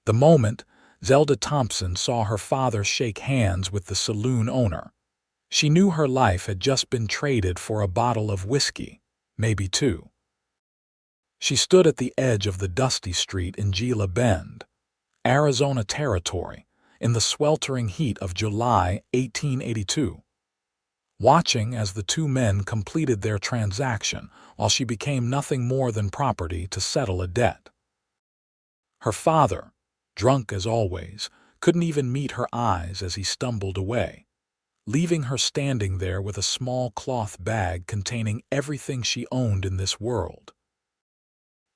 The moment Zelda Thompson saw her father shake hands with the saloon owner, she knew her life had just been traded for a bottle of whiskey, maybe two. She stood at the edge of the dusty street in Gila Bend, Arizona Territory, in the sweltering heat of July 1882, watching as the two men completed their transaction while she became nothing more than property to settle a debt. Her father, drunk as always, couldn't even meet her eyes as he stumbled away, leaving her standing there with a small cloth bag containing everything she owned in this world.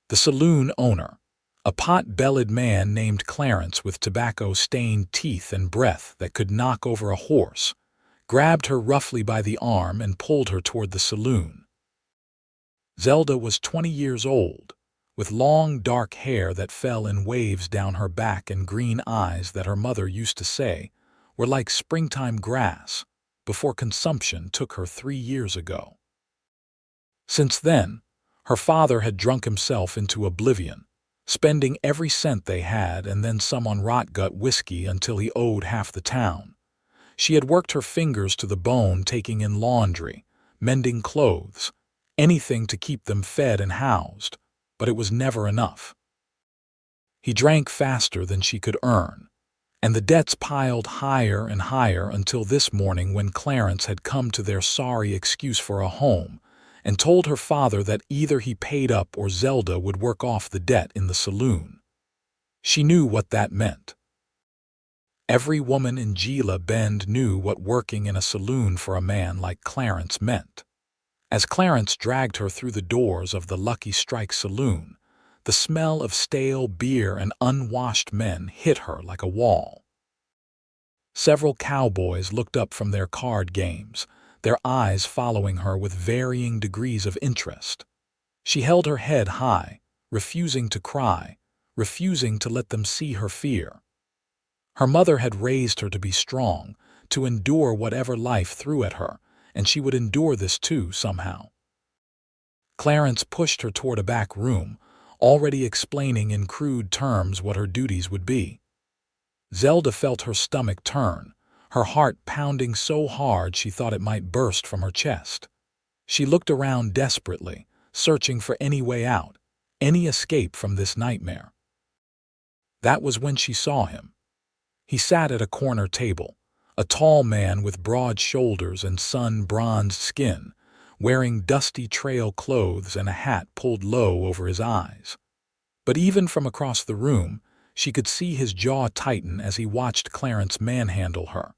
The saloon owner, a pot-bellied man named Clarence with tobacco-stained teeth and breath that could knock over a horse, grabbed her roughly by the arm and pulled her toward the saloon. Zelda was 20 years old, with long dark hair that fell in waves down her back and green eyes that her mother used to say were like springtime grass before consumption took her 3 years ago. Since then, her father had drunk himself into oblivion, spending every cent they had and then some on rot-gut whiskey until he owed half the town. She had worked her fingers to the bone taking in laundry, mending clothes, anything to keep them fed and housed, but it was never enough. He drank faster than she could earn, and the debts piled higher and higher until this morning when Clarence had come to their sorry excuse for a home and told her father that either he paid up or Zelda would work off the debt in the saloon. She knew what that meant. Every woman in Gila Bend knew what working in a saloon for a man like Clarence meant. As Clarence dragged her through the doors of the Lucky Strike saloon, the smell of stale beer and unwashed men hit her like a wall. Several cowboys looked up from their card games, their eyes following her with varying degrees of interest. She held her head high, refusing to cry, refusing to let them see her fear. Her mother had raised her to be strong, to endure whatever life threw at her, and she would endure this too somehow. Clarence pushed her toward a back room, already explaining in crude terms what her duties would be. Zelda felt her stomach turn, her heart pounding so hard she thought it might burst from her chest. She looked around desperately, searching for any way out, any escape from this nightmare. That was when she saw him. He sat at a corner table, a tall man with broad shoulders and sun-bronzed skin, wearing dusty trail clothes and a hat pulled low over his eyes. But even from across the room, she could see his jaw tighten as he watched Clarence manhandle her.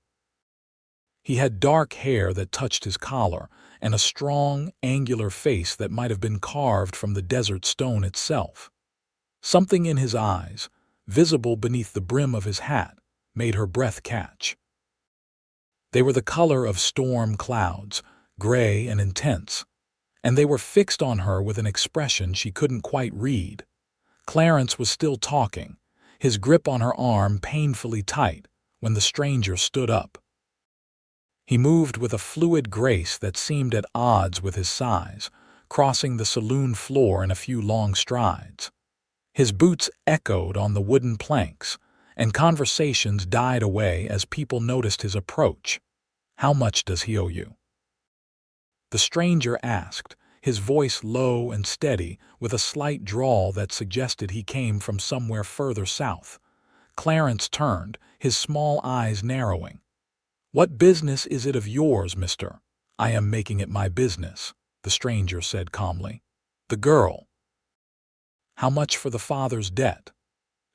He had dark hair that touched his collar and a strong, angular face that might have been carved from the desert stone itself. Something in his eyes, visible beneath the brim of his hat, made her breath catch. They were the color of storm clouds, gray and intense, and they were fixed on her with an expression she couldn't quite read. Clarence was still talking, his grip on her arm painfully tight, when the stranger stood up. He moved with a fluid grace that seemed at odds with his size, crossing the saloon floor in a few long strides. His boots echoed on the wooden planks, and conversations died away as people noticed his approach. "How much does he owe you?" The stranger asked, his voice low and steady, with a slight drawl that suggested he came from somewhere further south. Clarence turned, his small eyes narrowing. "What business is it of yours, mister?" "I am making it my business," the stranger said calmly. "The girl." "How much for the father's debt?"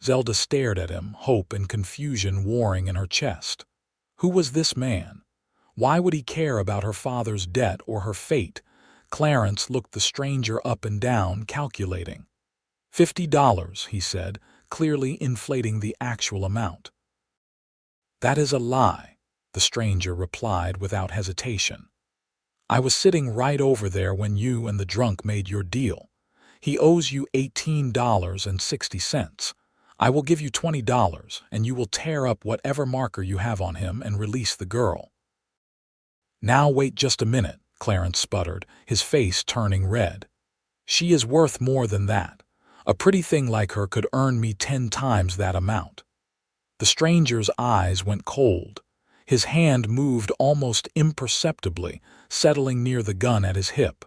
Zelda stared at him, hope and confusion warring in her chest. Who was this man? Why would he care about her father's debt or her fate? Clarence looked the stranger up and down, calculating. $50, he said, clearly inflating the actual amount. "That is a lie," the stranger replied without hesitation. "I was sitting right over there when you and the drunk made your deal. He owes you $18.60. I will give you $20, and you will tear up whatever marker you have on him and release the girl." "Now wait just a minute," Clarence sputtered, his face turning red. "She is worth more than that. A pretty thing like her could earn me 10 times that amount." The stranger's eyes went cold. His hand moved almost imperceptibly, settling near the gun at his hip.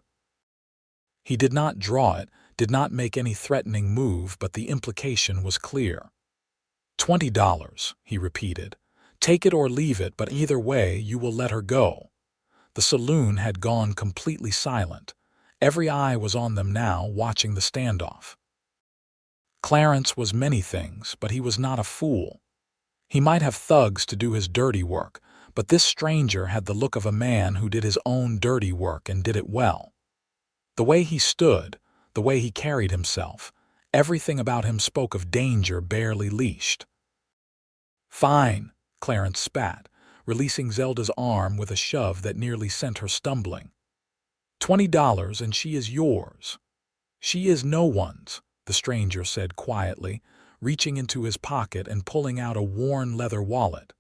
He did not draw it, did not make any threatening move, but the implication was clear. $20, he repeated. "Take it or leave it, but either way you will let her go." The saloon had gone completely silent. Every eye was on them now, watching the standoff. Clarence was many things, but he was not a fool. He might have thugs to do his dirty work, but this stranger had the look of a man who did his own dirty work and did it well. The way he stood, the way he carried himself, everything about him spoke of danger barely leashed. "Fine," Clarence spat, releasing Zelda's arm with a shove that nearly sent her stumbling. $20 and she is yours." "She is no one's," the stranger said quietly, reaching into his pocket and pulling out a worn leather wallet.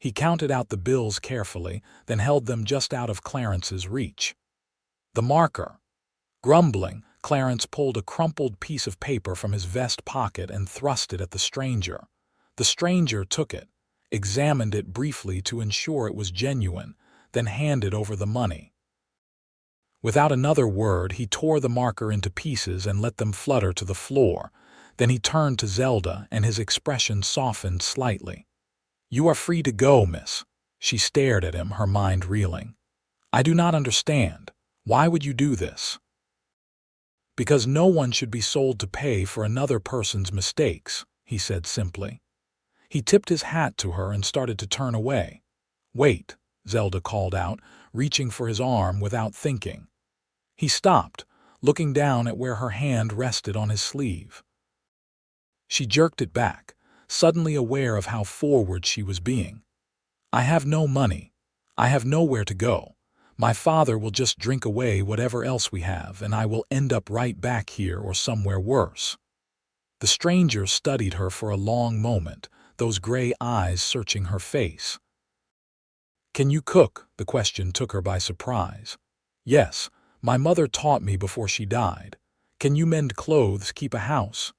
He counted out the bills carefully, then held them just out of Clarence's reach. The marker. Grumbling, Clarence pulled a crumpled piece of paper from his vest pocket and thrust it at the stranger. The stranger took it, examined it briefly to ensure it was genuine, then handed over the money. Without another word, he tore the marker into pieces and let them flutter to the floor. Then he turned to Zelda, and his expression softened slightly. "You are free to go, miss." She stared at him, her mind reeling. "I do not understand. Why would you do this?" "Because no one should be sold to pay for another person's mistakes," he said simply. He tipped his hat to her and started to turn away. "Wait," Zelda called out, reaching for his arm without thinking. He stopped, looking down at where her hand rested on his sleeve. She jerked it back, suddenly aware of how forward she was being. "I have no money. I have nowhere to go. My father will just drink away whatever else we have, and I will end up right back here or somewhere worse." The stranger studied her for a long moment, those gray eyes searching her face. "Can you cook?" The question took her by surprise. "Yes, my mother taught me before she died." "Can you mend clothes, keep a house?"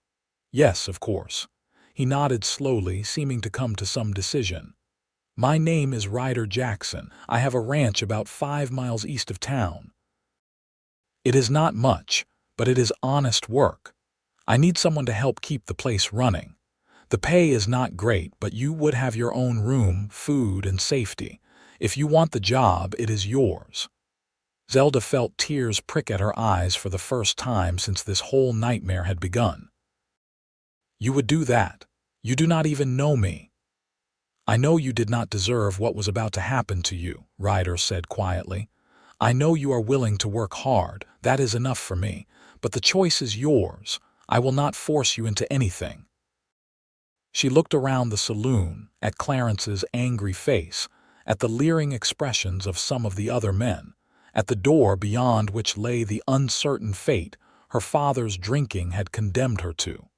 "Yes, of course." He nodded slowly, seeming to come to some decision. "My name is Ryder Jackson. I have a ranch about 5 miles east of town. It is not much, but it is honest work. I need someone to help keep the place running. The pay is not great, but you would have your own room, food, and safety. If you want the job, it is yours." Zelda felt tears prick at her eyes for the first time since this whole nightmare had begun. "You would do that? You do not even know me." "I know you did not deserve what was about to happen to you," Ryder said quietly. "I know you are willing to work hard. That is enough for me. But the choice is yours. I will not force you into anything." She looked around the saloon, at Clarence's angry face, at the leering expressions of some of the other men, at the door beyond which lay the uncertain fate her father's drinking had condemned her to.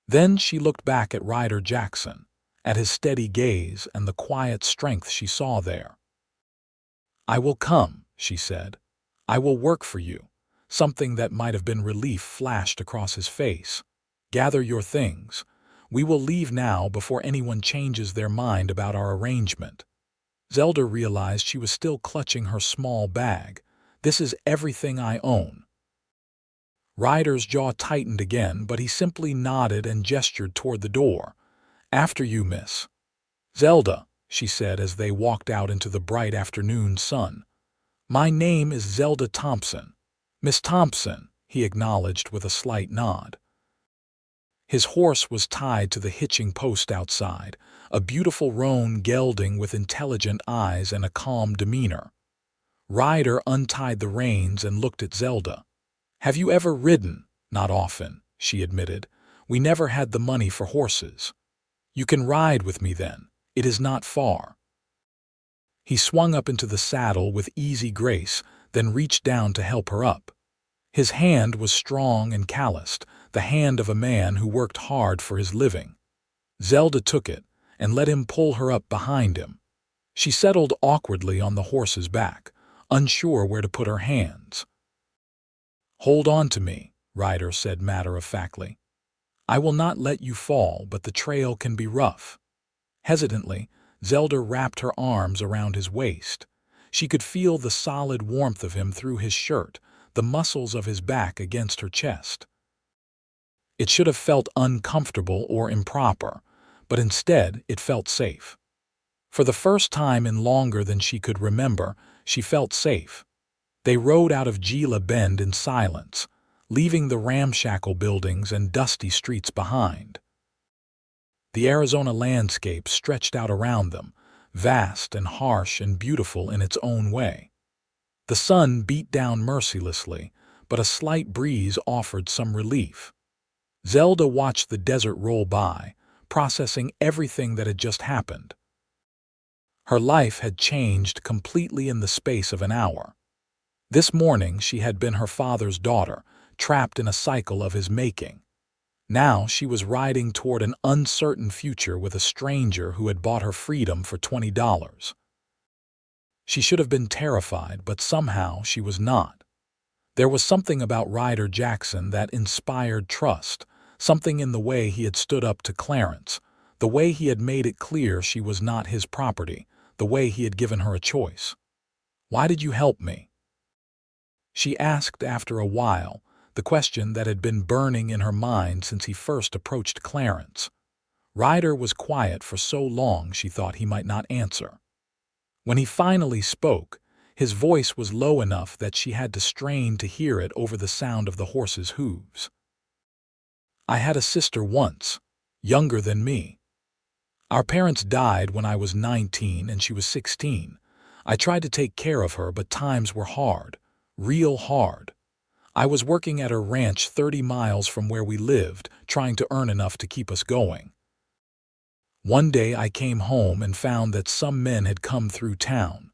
Then she looked back at Ryder Jackson, at his steady gaze and the quiet strength she saw there. "I will come," she said. "I will work for you." Something that might have been relief flashed across his face. "Gather your things. We will leave now before anyone changes their mind about our arrangement." Zelda realized she was still clutching her small bag. "This is everything I own." Ryder's jaw tightened again, but he simply nodded and gestured toward the door. "After you, miss." "Zelda," she said as they walked out into the bright afternoon sun. "My name is Zelda Thompson." "Miss Thompson," he acknowledged with a slight nod. His horse was tied to the hitching post outside, a beautiful roan gelding with intelligent eyes and a calm demeanor. Ryder untied the reins and looked at Zelda. "Have you ever ridden?" "Not often," she admitted. "We never had the money for horses." "You can ride with me then. It is not far." He swung up into the saddle with easy grace, then reached down to help her up. His hand was strong and calloused, the hand of a man who worked hard for his living. Zelda took it and let him pull her up behind him. She settled awkwardly on the horse's back, unsure where to put her hands. "Hold on to me," Ryder said matter-of-factly. "I will not let you fall, but the trail can be rough." Hesitantly, Zelda wrapped her arms around his waist. She could feel the solid warmth of him through his shirt, the muscles of his back against her chest. It should have felt uncomfortable or improper, but instead it felt safe. For the first time in longer than she could remember, she felt safe. They rode out of Gila Bend in silence, leaving the ramshackle buildings and dusty streets behind. The Arizona landscape stretched out around them, vast and harsh and beautiful in its own way. The sun beat down mercilessly, but a slight breeze offered some relief. Zelda watched the desert roll by, processing everything that had just happened. Her life had changed completely in the space of an hour. This morning she had been her father's daughter, trapped in a cycle of his making. Now she was riding toward an uncertain future with a stranger who had bought her freedom for $20. She should have been terrified, but somehow she was not. There was something about Ryder Jackson that inspired trust, something in the way he had stood up to Clarence, the way he had made it clear she was not his property, the way he had given her a choice. "Why did you help me?" she asked after a while, the question that had been burning in her mind since he first approached Clarence. Ryder was quiet for so long she thought he might not answer. When he finally spoke, his voice was low enough that she had to strain to hear it over the sound of the horse's hooves. "I had a sister once, younger than me. Our parents died when I was 19 and she was 16. I tried to take care of her, but times were hard, real hard. I was working at her ranch 30 miles from where we lived, trying to earn enough to keep us going. One day I came home and found that some men had come through town.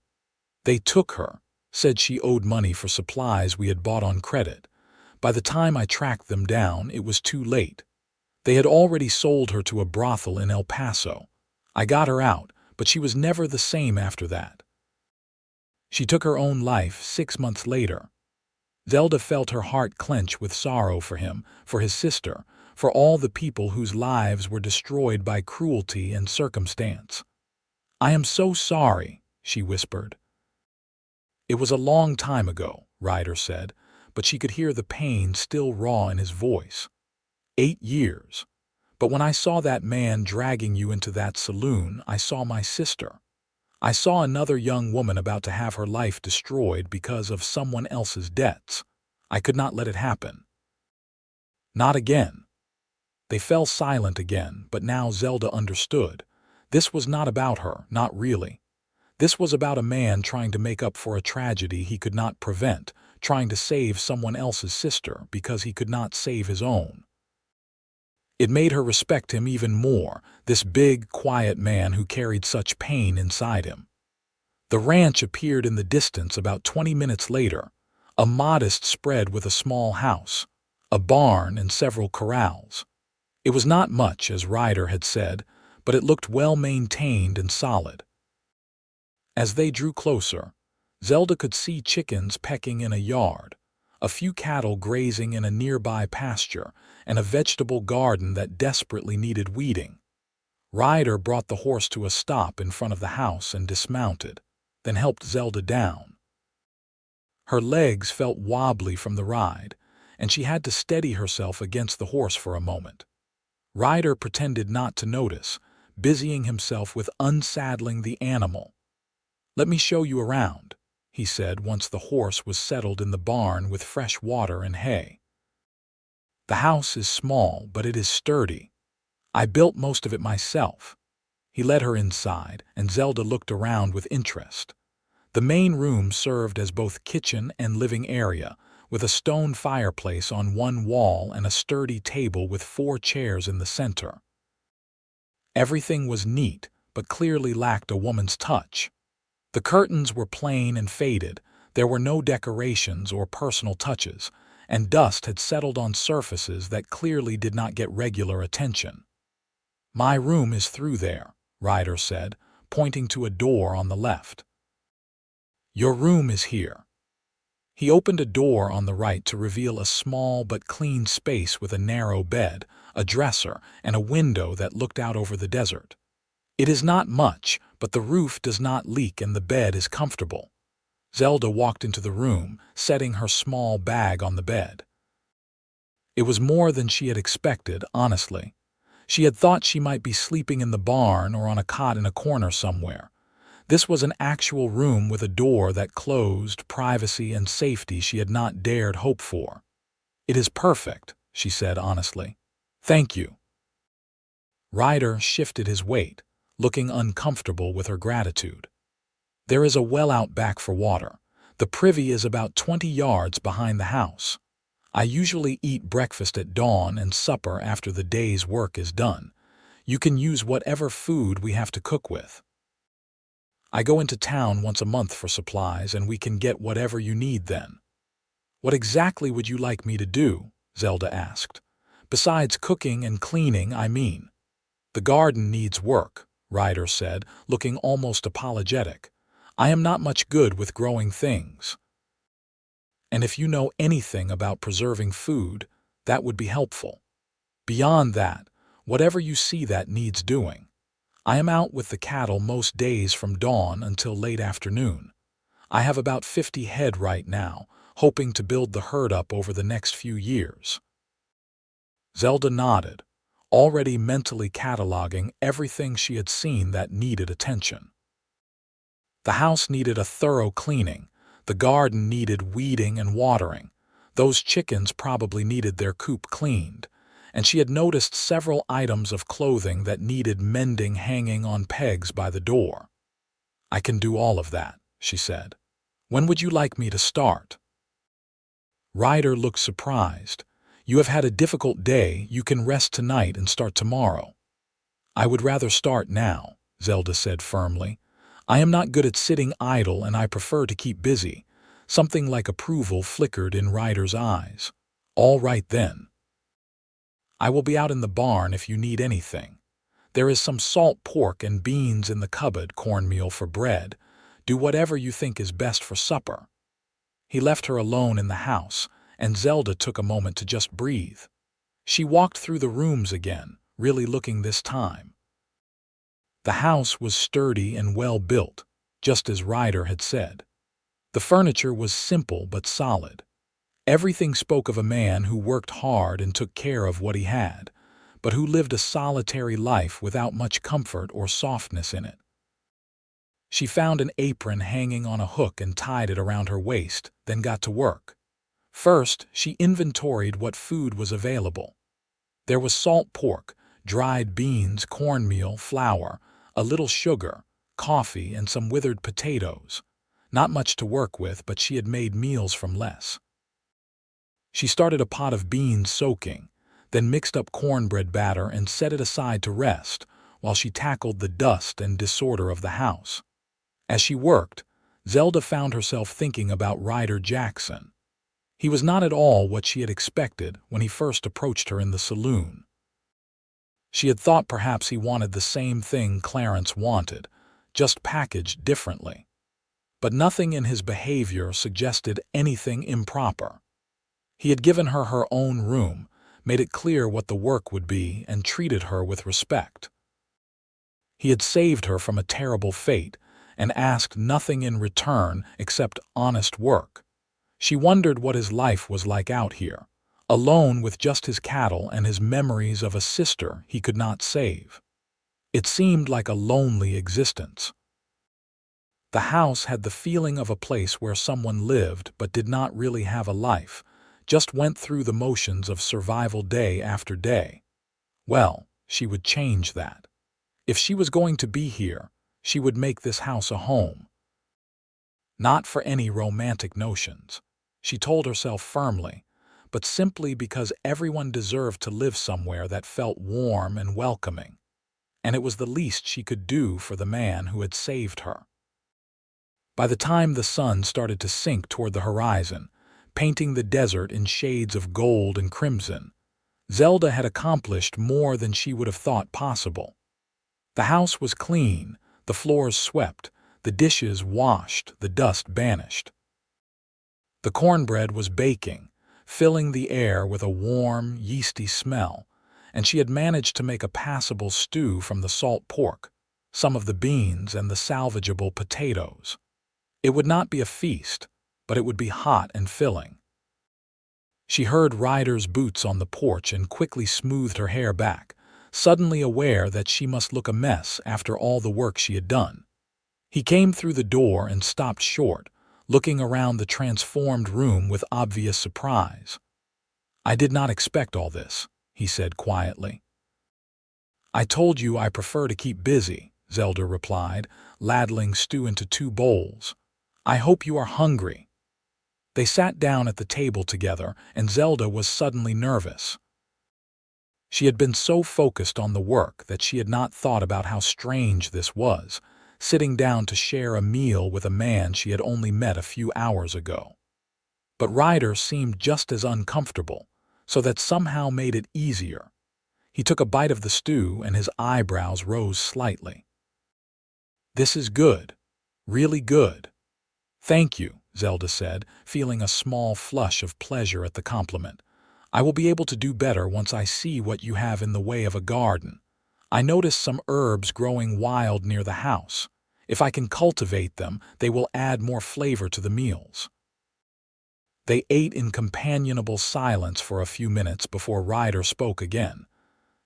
They took her, said she owed money for supplies we had bought on credit. By the time I tracked them down, it was too late. They had already sold her to a brothel in El Paso. I got her out, but she was never the same after that. She took her own life 6 months later." Zelda felt her heart clench with sorrow for him, for his sister, for all the people whose lives were destroyed by cruelty and circumstance. "I am so sorry," she whispered. "It was a long time ago," Ryder said, but she could hear the pain still raw in his voice. 8 years. But when I saw that man dragging you into that saloon, I saw my sister. I saw another young woman about to have her life destroyed because of someone else's debts. I could not let it happen." "Not again." They fell silent again, but now Zelda understood. This was not about her, not really. This was about a man trying to make up for a tragedy he could not prevent, trying to save someone else's sister because he could not save his own. It made her respect him even more, this big, quiet man who carried such pain inside him. The ranch appeared in the distance about 20 minutes later, a modest spread with a small house, a barn and several corrals. It was not much, as Ryder had said, but it looked well maintained and solid. As they drew closer, Zelda could see chickens pecking in a yard, a few cattle grazing in a nearby pasture, and a vegetable garden that desperately needed weeding. Ryder brought the horse to a stop in front of the house and dismounted, then helped Zelda down. Her legs felt wobbly from the ride, and she had to steady herself against the horse for a moment. Ryder pretended not to notice, busying himself with unsaddling the animal. "Let me show you around," he said once the horse was settled in the barn with fresh water and hay. "The house is small, but it is sturdy. I built most of it myself." He led her inside, and Zelda looked around with interest. The main room served as both kitchen and living area, with a stone fireplace on one wall and a sturdy table with 4 chairs in the center. Everything was neat, but clearly lacked a woman's touch. The curtains were plain and faded, there were no decorations or personal touches, and dust had settled on surfaces that clearly did not get regular attention. "My room is through there," Ryder said, pointing to a door on the left. "Your room is here." He opened a door on the right to reveal a small but clean space with a narrow bed, a dresser, and a window that looked out over the desert. It is not much, but the roof does not leak and the bed is comfortable. Zelda walked into the room, setting her small bag on the bed. It was more than she had expected, honestly. She had thought she might be sleeping in the barn or on a cot in a corner somewhere. This was an actual room with a door that closed, privacy and safety she had not dared hope for. "It is perfect," she said honestly. "Thank you." Ryder shifted his weight, looking uncomfortable with her gratitude. "There is a well out back for water. The privy is about 20 yards behind the house. I usually eat breakfast at dawn and supper after the day's work is done. You can use whatever food we have to cook with. I go into town once a month for supplies and we can get whatever you need then." "What exactly would you like me to do?" Zelda asked. "Besides cooking and cleaning, I mean." "The garden needs work," Ryder said, looking almost apologetic. "I am not much good with growing things. And if you know anything about preserving food, that would be helpful. Beyond that, whatever you see that needs doing. I am out with the cattle most days from dawn until late afternoon. I have about 50 head right now, hoping to build the herd up over the next few years." Zelda nodded, already mentally cataloging everything she had seen that needed attention. The house needed a thorough cleaning, the garden needed weeding and watering, those chickens probably needed their coop cleaned, and she had noticed several items of clothing that needed mending hanging on pegs by the door. "I can do all of that," she said. "When would you like me to start?" Ryder looked surprised. "You have had a difficult day. You can rest tonight and start tomorrow." "I would rather start now," Zelda said firmly. "I am not good at sitting idle and I prefer to keep busy." Something like approval flickered in Ryder's eyes. "All right then. I will be out in the barn if you need anything. There is some salt pork and beans in the cupboard, cornmeal for bread. Do whatever you think is best for supper." He left her alone in the house, and Zelda took a moment to just breathe. She walked through the rooms again, really looking this time. The house was sturdy and well built, just as Ryder had said. The furniture was simple but solid. Everything spoke of a man who worked hard and took care of what he had, but who lived a solitary life without much comfort or softness in it. She found an apron hanging on a hook and tied it around her waist, then got to work. First, she inventoried what food was available. There was salt pork, dried beans, cornmeal, flour, a little sugar, coffee, and some withered potatoes. Not much to work with, but she had made meals from less. She started a pot of beans soaking, then mixed up cornbread batter and set it aside to rest while she tackled the dust and disorder of the house. As she worked, Zelda found herself thinking about Ryder Jackson. He was not at all what she had expected when he first approached her in the saloon. She had thought perhaps he wanted the same thing Clarence wanted, just packaged differently. But nothing in his behavior suggested anything improper. He had given her her own room, made it clear what the work would be, and treated her with respect. He had saved her from a terrible fate and asked nothing in return except honest work. She wondered what his life was like out here, alone with just his cattle and his memories of a sister he could not save. It seemed like a lonely existence. The house had the feeling of a place where someone lived but did not really have a life, just went through the motions of survival day after day. Well, she would change that. If she was going to be here, she would make this house a home. Not for any romantic notions, she told herself firmly, but simply because everyone deserved to live somewhere that felt warm and welcoming, and it was the least she could do for the man who had saved her. By the time the sun started to sink toward the horizon, painting the desert in shades of gold and crimson, Zelda had accomplished more than she would have thought possible. The house was clean, the floors swept, the dishes washed, the dust banished. The cornbread was baking, filling the air with a warm, yeasty smell, and she had managed to make a passable stew from the salt pork, some of the beans, and the salvageable potatoes. It would not be a feast, but it would be hot and filling. She heard Ryder's boots on the porch and quickly smoothed her hair back, suddenly aware that she must look a mess after all the work she had done. He came through the door and stopped short, looking around the transformed room with obvious surprise. "I did not expect all this," he said quietly. "I told you I prefer to keep busy," Zelda replied, ladling stew into 2 bowls. "I hope you are hungry." They sat down at the table together, and Zelda was suddenly nervous. She had been so focused on the work that she had not thought about how strange this was, sitting down to share a meal with a man she had only met a few hours ago. But Ryder seemed just as uncomfortable, so that somehow made it easier. He took a bite of the stew and his eyebrows rose slightly. "This is good. Really good." "Thank you," Zelda said, feeling a small flush of pleasure at the compliment. "I will be able to do better once I see what you have in the way of a garden. I noticed some herbs growing wild near the house. If I can cultivate them, they will add more flavor to the meals." They ate in companionable silence for a few minutes before Ryder spoke again.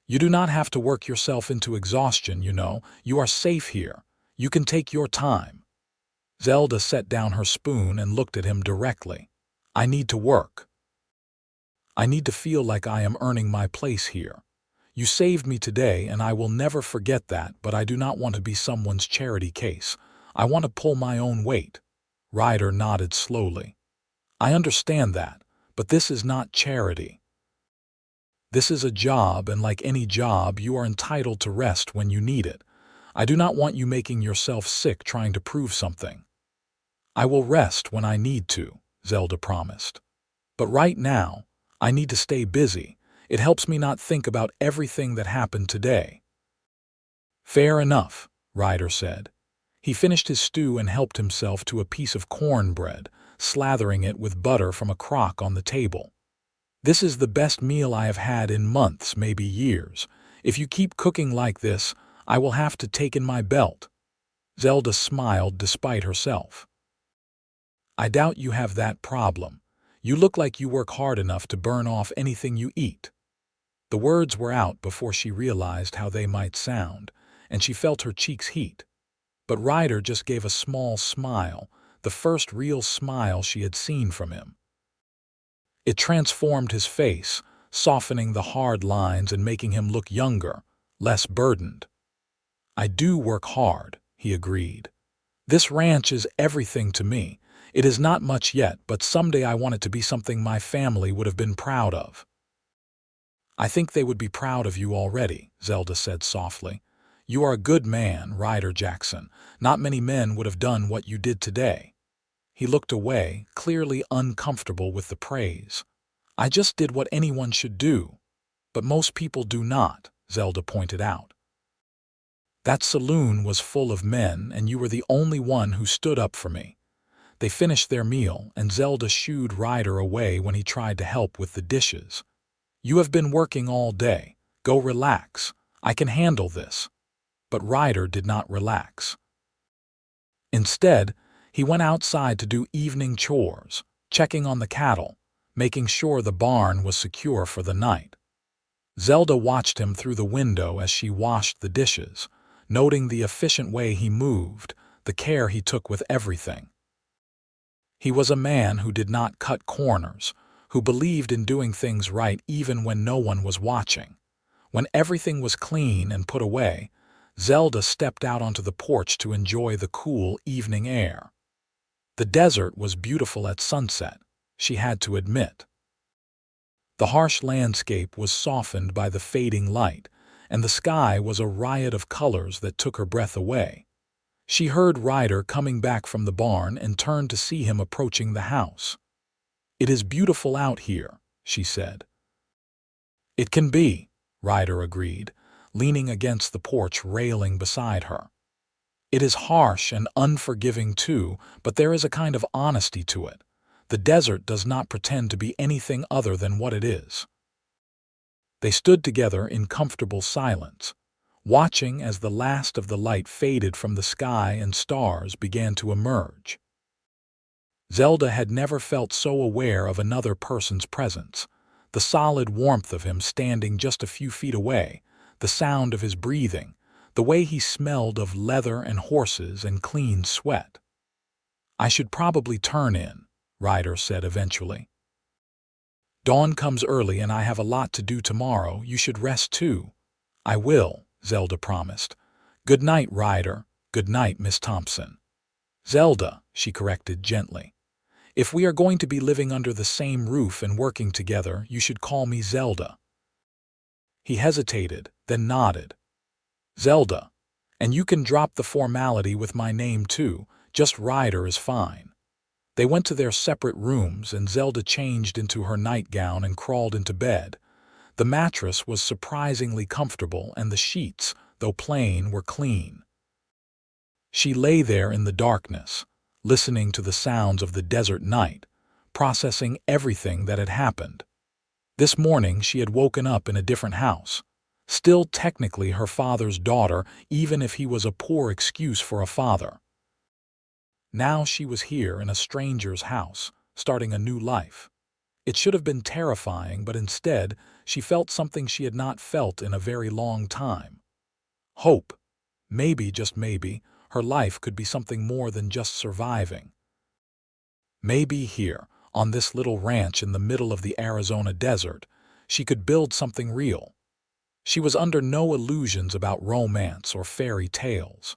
"You do not have to work yourself into exhaustion, you know. You are safe here. You can take your time." Zelda set down her spoon and looked at him directly. "I need to work. I need to feel like I am earning my place here. You saved me today, and I will never forget that, but I do not want to be someone's charity case. I want to pull my own weight." Ryder nodded slowly. "I understand that, but this is not charity. This is a job, and like any job, you are entitled to rest when you need it. I do not want you making yourself sick trying to prove something." "I will rest when I need to," Zelda promised. "But right now, I need to stay busy. It helps me not think about everything that happened today." "Fair enough," Ryder said. He finished his stew and helped himself to a piece of cornbread, slathering it with butter from a crock on the table. "This is the best meal I have had in months, maybe years. If you keep cooking like this, I will have to take in my belt." Zelda smiled despite herself. "I doubt you have that problem. You look like you work hard enough to burn off anything you eat." The words were out before she realized how they might sound, and she felt her cheeks heat. But Ryder just gave a small smile, the first real smile she had seen from him. It transformed his face, softening the hard lines and making him look younger, less burdened. "I do work hard," he agreed. "This ranch is everything to me. It is not much yet, but someday I want it to be something my family would have been proud of." "I think they would be proud of you already," Zelda said softly. "You are a good man, Ryder Jackson. Not many men would have done what you did today." He looked away, clearly uncomfortable with the praise. "I just did what anyone should do." "But most people do not," Zelda pointed out. "That saloon was full of men, and you were the only one who stood up for me." They finished their meal, and Zelda shooed Ryder away when he tried to help with the dishes. "You have been working all day. Go relax. I can handle this." But Ryder did not relax. Instead, he went outside to do evening chores, checking on the cattle, making sure the barn was secure for the night. Zelda watched him through the window as she washed the dishes, noting the efficient way he moved, the care he took with everything. He was a man who did not cut corners, who believed in doing things right even when no one was watching. When everything was clean and put away, Zelda stepped out onto the porch to enjoy the cool evening air. The desert was beautiful at sunset, she had to admit. The harsh landscape was softened by the fading light, and the sky was a riot of colors that took her breath away. She heard Ryder coming back from the barn and turned to see him approaching the house. "It is beautiful out here," she said. "It can be," Ryder agreed, leaning against the porch railing beside her. "It is harsh and unforgiving too, but there is a kind of honesty to it. The desert does not pretend to be anything other than what it is. They stood together in comfortable silence, watching as the last of the light faded from the sky and stars began to emerge. Zelda had never felt so aware of another person's presence. The solid warmth of him standing just a few feet away, the sound of his breathing, the way he smelled of leather and horses and clean sweat. "I should probably turn in," Ryder said eventually. "Dawn comes early and I have a lot to do tomorrow. You should rest too." "I will," Zelda promised. "Good night, Ryder." "Good night, Miss Thompson." "Zelda," she corrected gently. "If we are going to be living under the same roof and working together, you should call me Zelda." He hesitated, then nodded. "Zelda. And you can drop the formality with my name too. Just Ryder is fine." They went to their separate rooms and Zelda changed into her nightgown and crawled into bed. The mattress was surprisingly comfortable and the sheets, though plain, were clean. She lay there in the darkness, listening to the sounds of the desert night, processing everything that had happened. This morning she had woken up in a different house, still technically her father's daughter, even if he was a poor excuse for a father. Now she was here in a stranger's house, starting a new life. It should have been terrifying, but instead she felt something she had not felt in a very long time. Hope. Maybe, just maybe, her life could be something more than just surviving. Maybe here, on this little ranch in the middle of the Arizona desert, she could build something real. She was under no illusions about romance or fairy tales.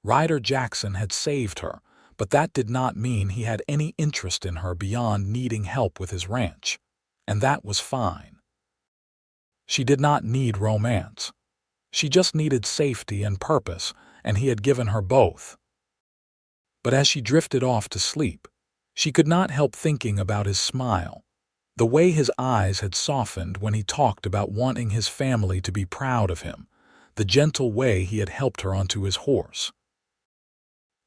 Ryder Jackson had saved her, but that did not mean he had any interest in her beyond needing help with his ranch. And that was fine. She did not need romance. She just needed safety and purpose, and he had given her both. But as she drifted off to sleep, she could not help thinking about his smile, the way his eyes had softened when he talked about wanting his family to be proud of him, the gentle way he had helped her onto his horse.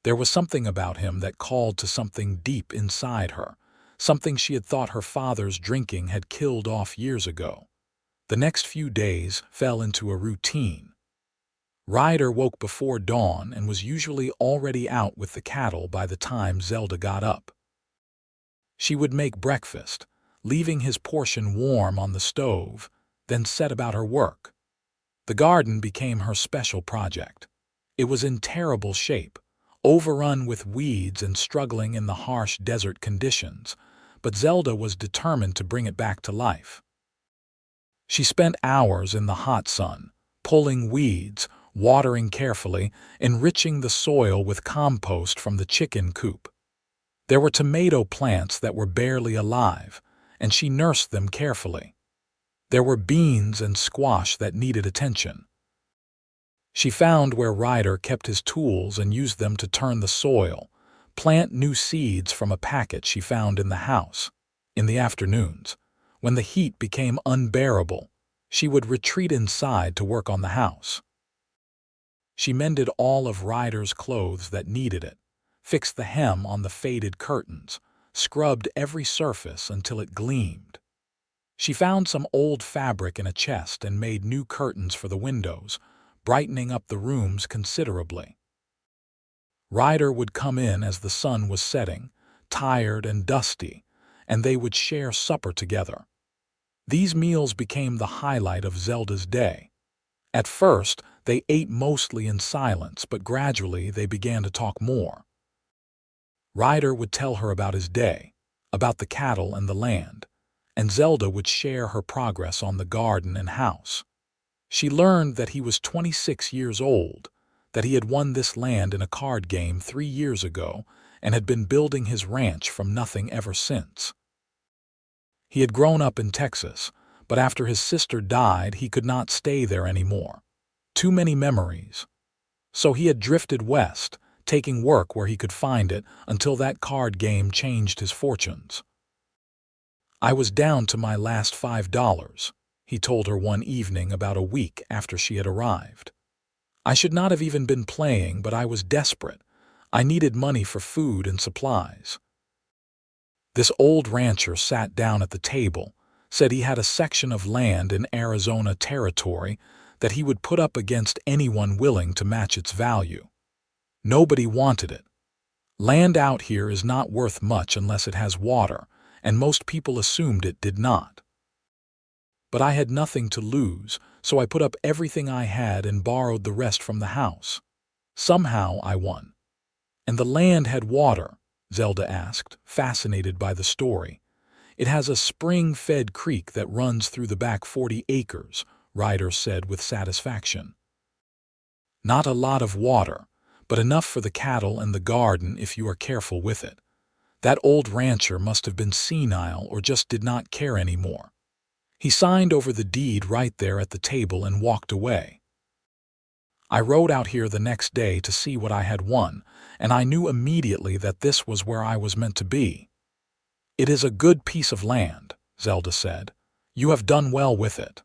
There was something about him that called to something deep inside her, something she had thought her father's drinking had killed off years ago. The next few days fell into a routine. Ryder woke before dawn and was usually already out with the cattle by the time Zelda got up. She would make breakfast, leaving his portion warm on the stove, then set about her work. The garden became her special project. It was in terrible shape, overrun with weeds and struggling in the harsh desert conditions, but Zelda was determined to bring it back to life. She spent hours in the hot sun, pulling weeds, watering carefully, enriching the soil with compost from the chicken coop. There were tomato plants that were barely alive, and she nursed them carefully. There were beans and squash that needed attention. She found where Ryder kept his tools and used them to turn the soil, plant new seeds from a packet she found in the house. In the afternoons, when the heat became unbearable, she would retreat inside to work on the house. She mended all of Ryder's clothes that needed it, fixed the hem on the faded curtains, scrubbed every surface until it gleamed. She found some old fabric in a chest and made new curtains for the windows, brightening up the rooms considerably. Ryder would come in as the sun was setting, tired and dusty, and they would share supper together. These meals became the highlight of Zelda's day. At first, they ate mostly in silence, but gradually they began to talk more. Ryder would tell her about his day, about the cattle and the land, and Zelda would share her progress on the garden and house. She learned that he was 26 years old, that he had won this land in a card game 3 years ago and had been building his ranch from nothing ever since. He had grown up in Texas, but after his sister died, he could not stay there anymore. Too many memories. So he had drifted west, taking work where he could find it until that card game changed his fortunes. "I was down to my last $5. He told her one evening about a week after she had arrived. "I should not have even been playing, but I was desperate. I needed money for food and supplies." This old rancher sat down at the table, said he had a section of land in Arizona territory that he would put up against anyone willing to match its value. Nobody wanted it. Land out here is not worth much unless it has water, and most people assumed it did not. But I had nothing to lose, so I put up everything I had and borrowed the rest from the house. Somehow I won. And the land had water, Zelda asked, fascinated by the story. It has a spring-fed creek that runs through the back 40 acres, Ryder said with satisfaction. Not a lot of water, but enough for the cattle and the garden if you are careful with it. That old rancher must have been senile or just did not care anymore. He signed over the deed right there at the table and walked away. I rode out here the next day to see what I had won, and I knew immediately that this was where I was meant to be. It is a good piece of land, Zelda said. You have done well with it.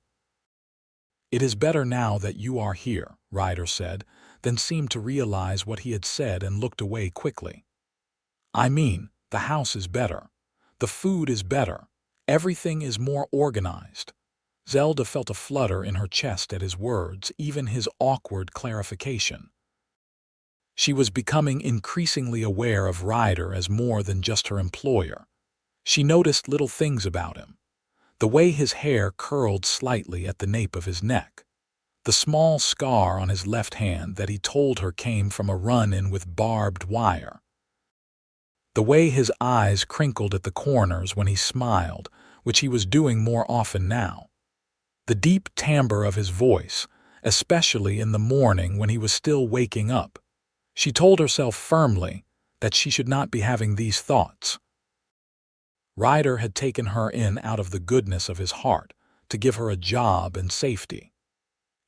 It is better now that you are here, Ryder said, then seemed to realize what he had said and looked away quickly. I mean, the house is better. The food is better. Everything is more organized. Zelda felt a flutter in her chest at his words, even his awkward clarification. She was becoming increasingly aware of Ryder as more than just her employer. She noticed little things about him. The way his hair curled slightly at the nape of his neck. The small scar on his left hand that he told her came from a run-in with barbed wire. The way his eyes crinkled at the corners when he smiled, which he was doing more often now. The deep timbre of his voice, especially in the morning when he was still waking up. She told herself firmly that she should not be having these thoughts. Ryder had taken her in out of the goodness of his heart to give her a job and safety.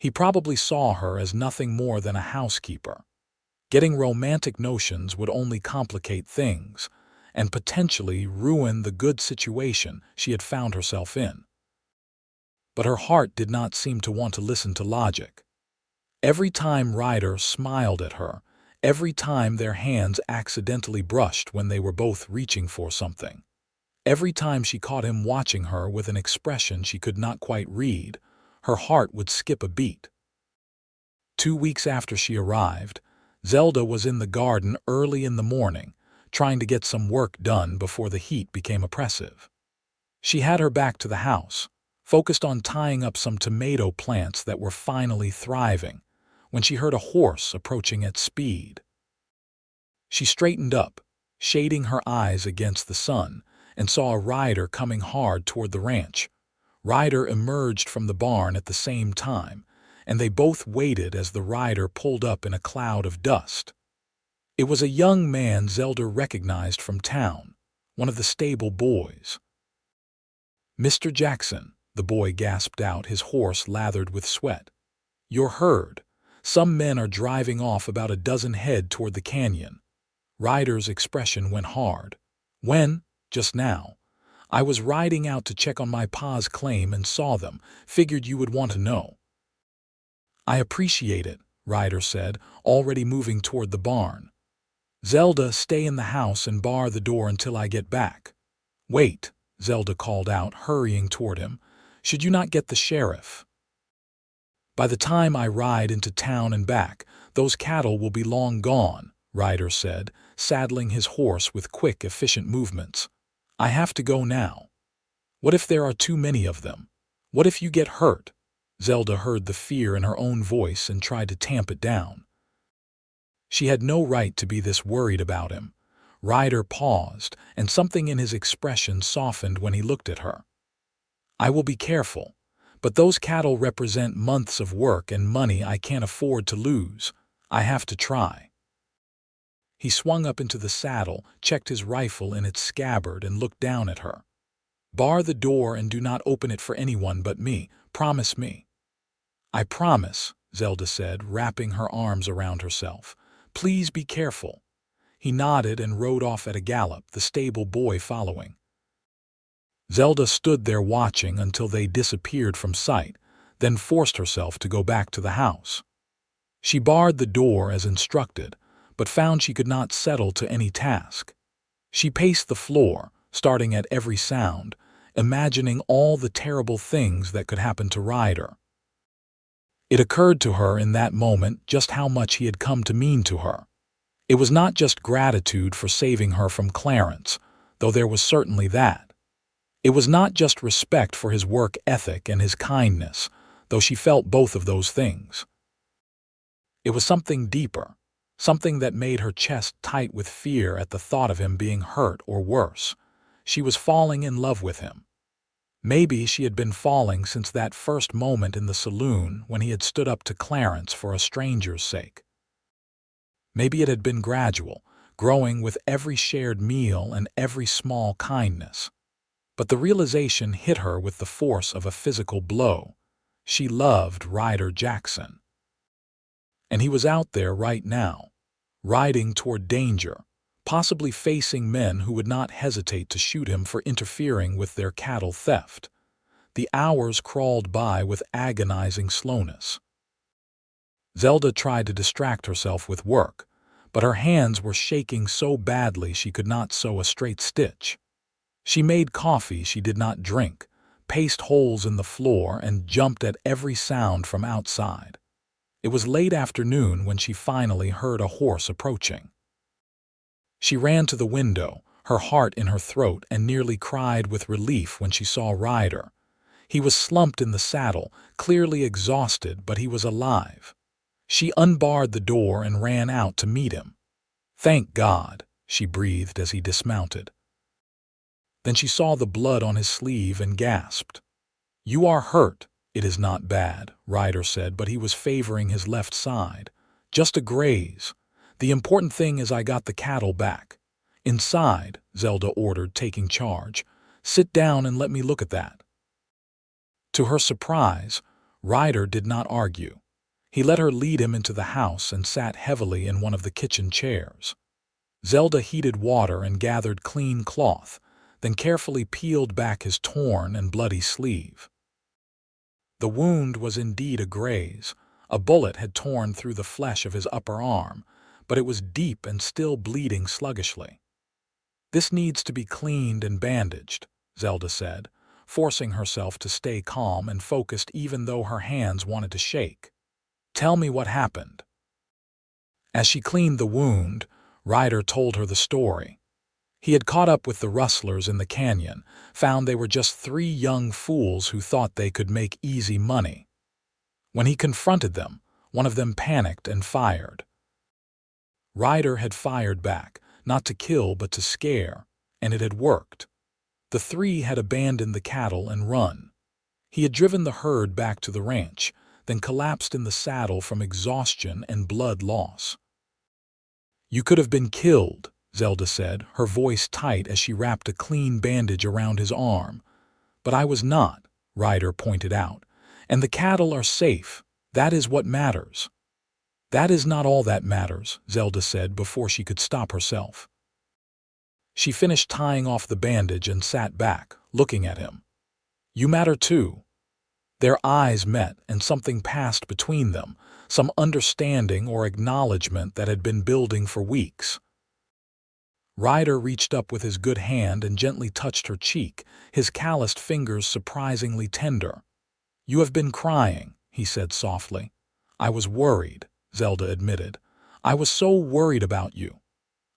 He probably saw her as nothing more than a housekeeper. Getting romantic notions would only complicate things and potentially ruin the good situation she had found herself in. But her heart did not seem to want to listen to logic. Every time Ryder smiled at her, every time their hands accidentally brushed when they were both reaching for something, every time she caught him watching her with an expression she could not quite read, her heart would skip a beat. 2 weeks after she arrived, Zelda was in the garden early in the morning, trying to get some work done before the heat became oppressive. She had her back to the house, focused on tying up some tomato plants that were finally thriving, when she heard a horse approaching at speed. She straightened up, shading her eyes against the sun, and saw a rider coming hard toward the ranch. Ryder emerged from the barn at the same time, and they both waited as the rider pulled up in a cloud of dust. It was a young man Zelda recognized from town, one of the stable boys. "Mr. Jackson," the boy gasped out, his horse lathered with sweat. "Your herd. Some men are driving off about a dozen head toward the canyon." Ryder's expression went hard. "When?" "Just now. I was riding out to check on my pa's claim and saw them. Figured you would want to know." "I appreciate it," Ryder said, already moving toward the barn. "Zelda, stay in the house and bar the door until I get back." "Wait," Zelda called out, hurrying toward him. "Should you not get the sheriff? By the time I ride into town and back, those cattle will be long gone," Ryder said, saddling his horse with quick, efficient movements. "I have to go now." "What if there are too many of them? What if you get hurt?" Zelda heard the fear in her own voice and tried to tamp it down. She had no right to be this worried about him. Ryder paused, and something in his expression softened when he looked at her. "I will be careful, but those cattle represent months of work and money I can't afford to lose. I have to try." He swung up into the saddle, checked his rifle in its scabbard, and looked down at her. "Bar the door and do not open it for anyone but me. Promise me." "I promise," Zelda said, wrapping her arms around herself. "Please be careful." He nodded and rode off at a gallop, the stable boy following. Zelda stood there watching until they disappeared from sight, then forced herself to go back to the house. She barred the door as instructed, but found she could not settle to any task. She paced the floor, starting at every sound, imagining all the terrible things that could happen to Ryder. It occurred to her in that moment just how much he had come to mean to her. It was not just gratitude for saving her from Clarence, though there was certainly that. It was not just respect for his work ethic and his kindness, though she felt both of those things. It was something deeper, something that made her chest tight with fear at the thought of him being hurt or worse. She was falling in love with him. Maybe she had been falling since that first moment in the saloon when he had stood up to Clarence for a stranger's sake. Maybe it had been gradual, growing with every shared meal and every small kindness. But the realization hit her with the force of a physical blow. She loved Ryder Jackson. And he was out there right now, riding toward danger, possibly facing men who would not hesitate to shoot him for interfering with their cattle theft. The hours crawled by with agonizing slowness. Zelda tried to distract herself with work, but her hands were shaking so badly she could not sew a straight stitch. She made coffee she did not drink, paced holes in the floor, and jumped at every sound from outside. It was late afternoon when she finally heard a horse approaching. She ran to the window, her heart in her throat, and nearly cried with relief when she saw Ryder. He was slumped in the saddle, clearly exhausted, but he was alive. She unbarred the door and ran out to meet him. "Thank God," she breathed as he dismounted. Then she saw the blood on his sleeve and gasped. "You are hurt." "It is not bad," Ryder said, but he was favoring his left side. "Just a graze. The important thing is I got the cattle back." "Inside," Zelda ordered, taking charge. "Sit down and let me look at that." To her surprise, Ryder did not argue. He let her lead him into the house and sat heavily in one of the kitchen chairs. Zelda heated water and gathered clean cloth, then carefully peeled back his torn and bloody sleeve. The wound was indeed a graze. A bullet had torn through the flesh of his upper arm, but it was deep and still bleeding sluggishly. "This needs to be cleaned and bandaged," Zelda said, forcing herself to stay calm and focused even though her hands wanted to shake. "Tell me what happened." As she cleaned the wound, Ryder told her the story. He had caught up with the rustlers in the canyon, found they were just 3 young fools who thought they could make easy money. When he confronted them, one of them panicked and fired. Ryder had fired back, not to kill but to scare, and it had worked. The 3 had abandoned the cattle and run. He had driven the herd back to the ranch, then collapsed in the saddle from exhaustion and blood loss. "You could have been killed," Zelda said, her voice tight as she wrapped a clean bandage around his arm. "But I was not," Ryder pointed out, "and the cattle are safe. That is what matters." "That is not all that matters," Zelda said before she could stop herself. She finished tying off the bandage and sat back, looking at him. "You matter too." Their eyes met, and something passed between them, some understanding or acknowledgement that had been building for weeks. Ryder reached up with his good hand and gently touched her cheek, his calloused fingers surprisingly tender. "You have been crying," he said softly. "I was worried," Zelda admitted. "I was so worried about you."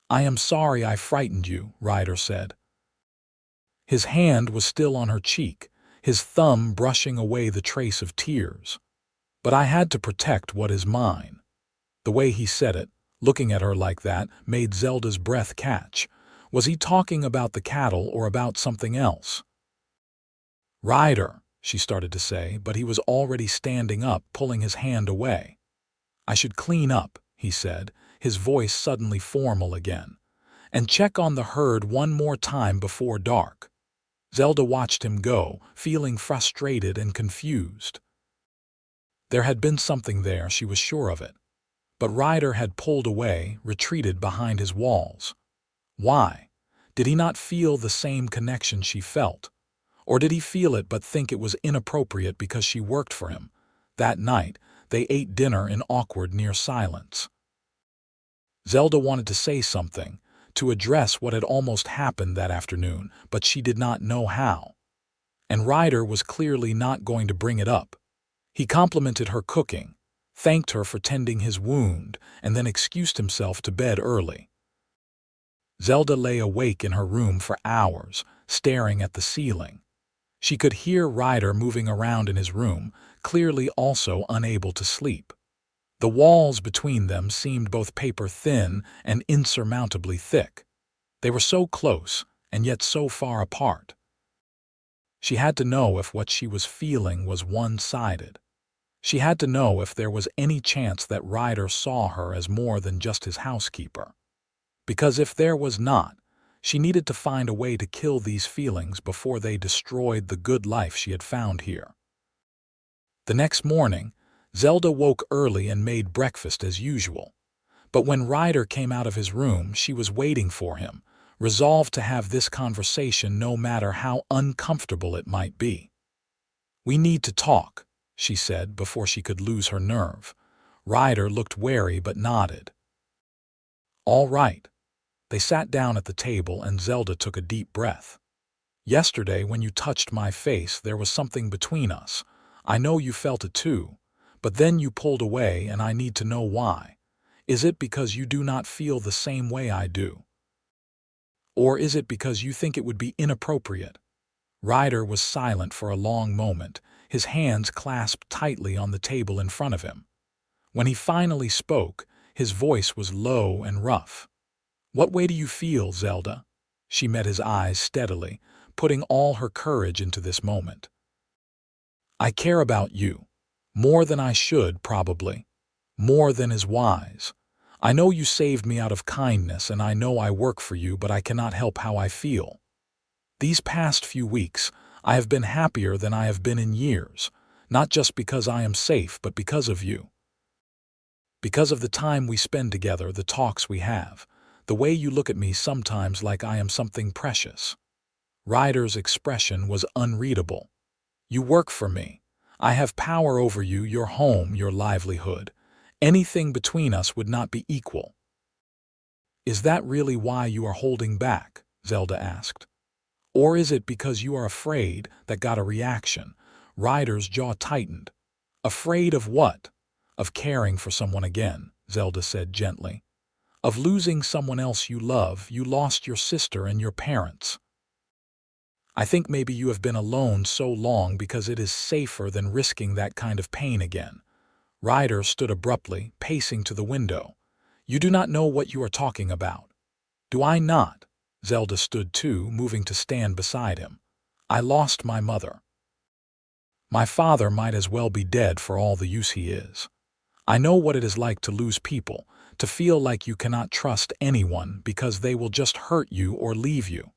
"I am sorry I frightened you," Ryder said. His hand was still on her cheek, his thumb brushing away the trace of tears. "But I had to protect what is mine." The way he said it, looking at her like that, made Zelda's breath catch. Was he talking about the cattle or about something else? "Ryder," she started to say, but he was already standing up, pulling his hand away. "I should clean up," he said, his voice suddenly formal again, "and check on the herd one more time before dark." Zelda watched him go, feeling frustrated and confused. There had been something there, she was sure of it. But Ryder had pulled away, retreated behind his walls. Why? Did he not feel the same connection she felt? Or did he feel it but think it was inappropriate because she worked for him? That night, they ate dinner in awkward near silence. Zelda wanted to say something, to address what had almost happened that afternoon, but she did not know how. And Ryder was clearly not going to bring it up. He complimented her cooking, thanked her for tending his wound, and then excused himself to bed early. Zelda lay awake in her room for hours, staring at the ceiling. She could hear Ryder moving around in his room, clearly also unable to sleep. The walls between them seemed both paper-thin and insurmountably thick. They were so close, and yet so far apart. She had to know if what she was feeling was one-sided. She had to know if there was any chance that Ryder saw her as more than just his housekeeper. Because if there was not, she needed to find a way to kill these feelings before they destroyed the good life she had found here. The next morning, Zelda woke early and made breakfast as usual. But when Ryder came out of his room, she was waiting for him, resolved to have this conversation no matter how uncomfortable it might be. "We need to talk," she said before she could lose her nerve. Ryder looked wary but nodded. "All right." They sat down at the table and Zelda took a deep breath. "Yesterday when you touched my face, there was something between us. I know you felt it too, but then you pulled away and I need to know why. Is it because you do not feel the same way I do? Or is it because you think it would be inappropriate?" Ryder was silent for a long moment, his hands clasped tightly on the table in front of him. When he finally spoke, his voice was low and rough. "What way do you feel, Zelda?" She met his eyes steadily, putting all her courage into this moment. "I care about you. More than I should, probably. More than is wise. I know you saved me out of kindness and I know I work for you, but I cannot help how I feel. These past few weeks, I have been happier than I have been in years, not just because I am safe, but because of you. Because of the time we spend together, the talks we have, the way you look at me sometimes like I am something precious." Ryder's expression was unreadable. "You work for me. I have power over you, your home, your livelihood. Anything between us would not be equal." "Is that really why you are holding back?" Zelda asked. "Or is it because you are afraid?" That got a reaction. Ryder's jaw tightened. "Afraid of what?" "Of caring for someone again," Zelda said gently. "Of losing someone else you love. You lost your sister and your parents. I think maybe you have been alone so long because it is safer than risking that kind of pain again." Ryder stood abruptly, pacing to the window. "You do not know what you are talking about." "Do I not?" Zelda stood too, moving to stand beside him. "I lost my mother. My father might as well be dead for all the use he is. I know what it is like to lose people, to feel like you cannot trust anyone because they will just hurt you or leave you.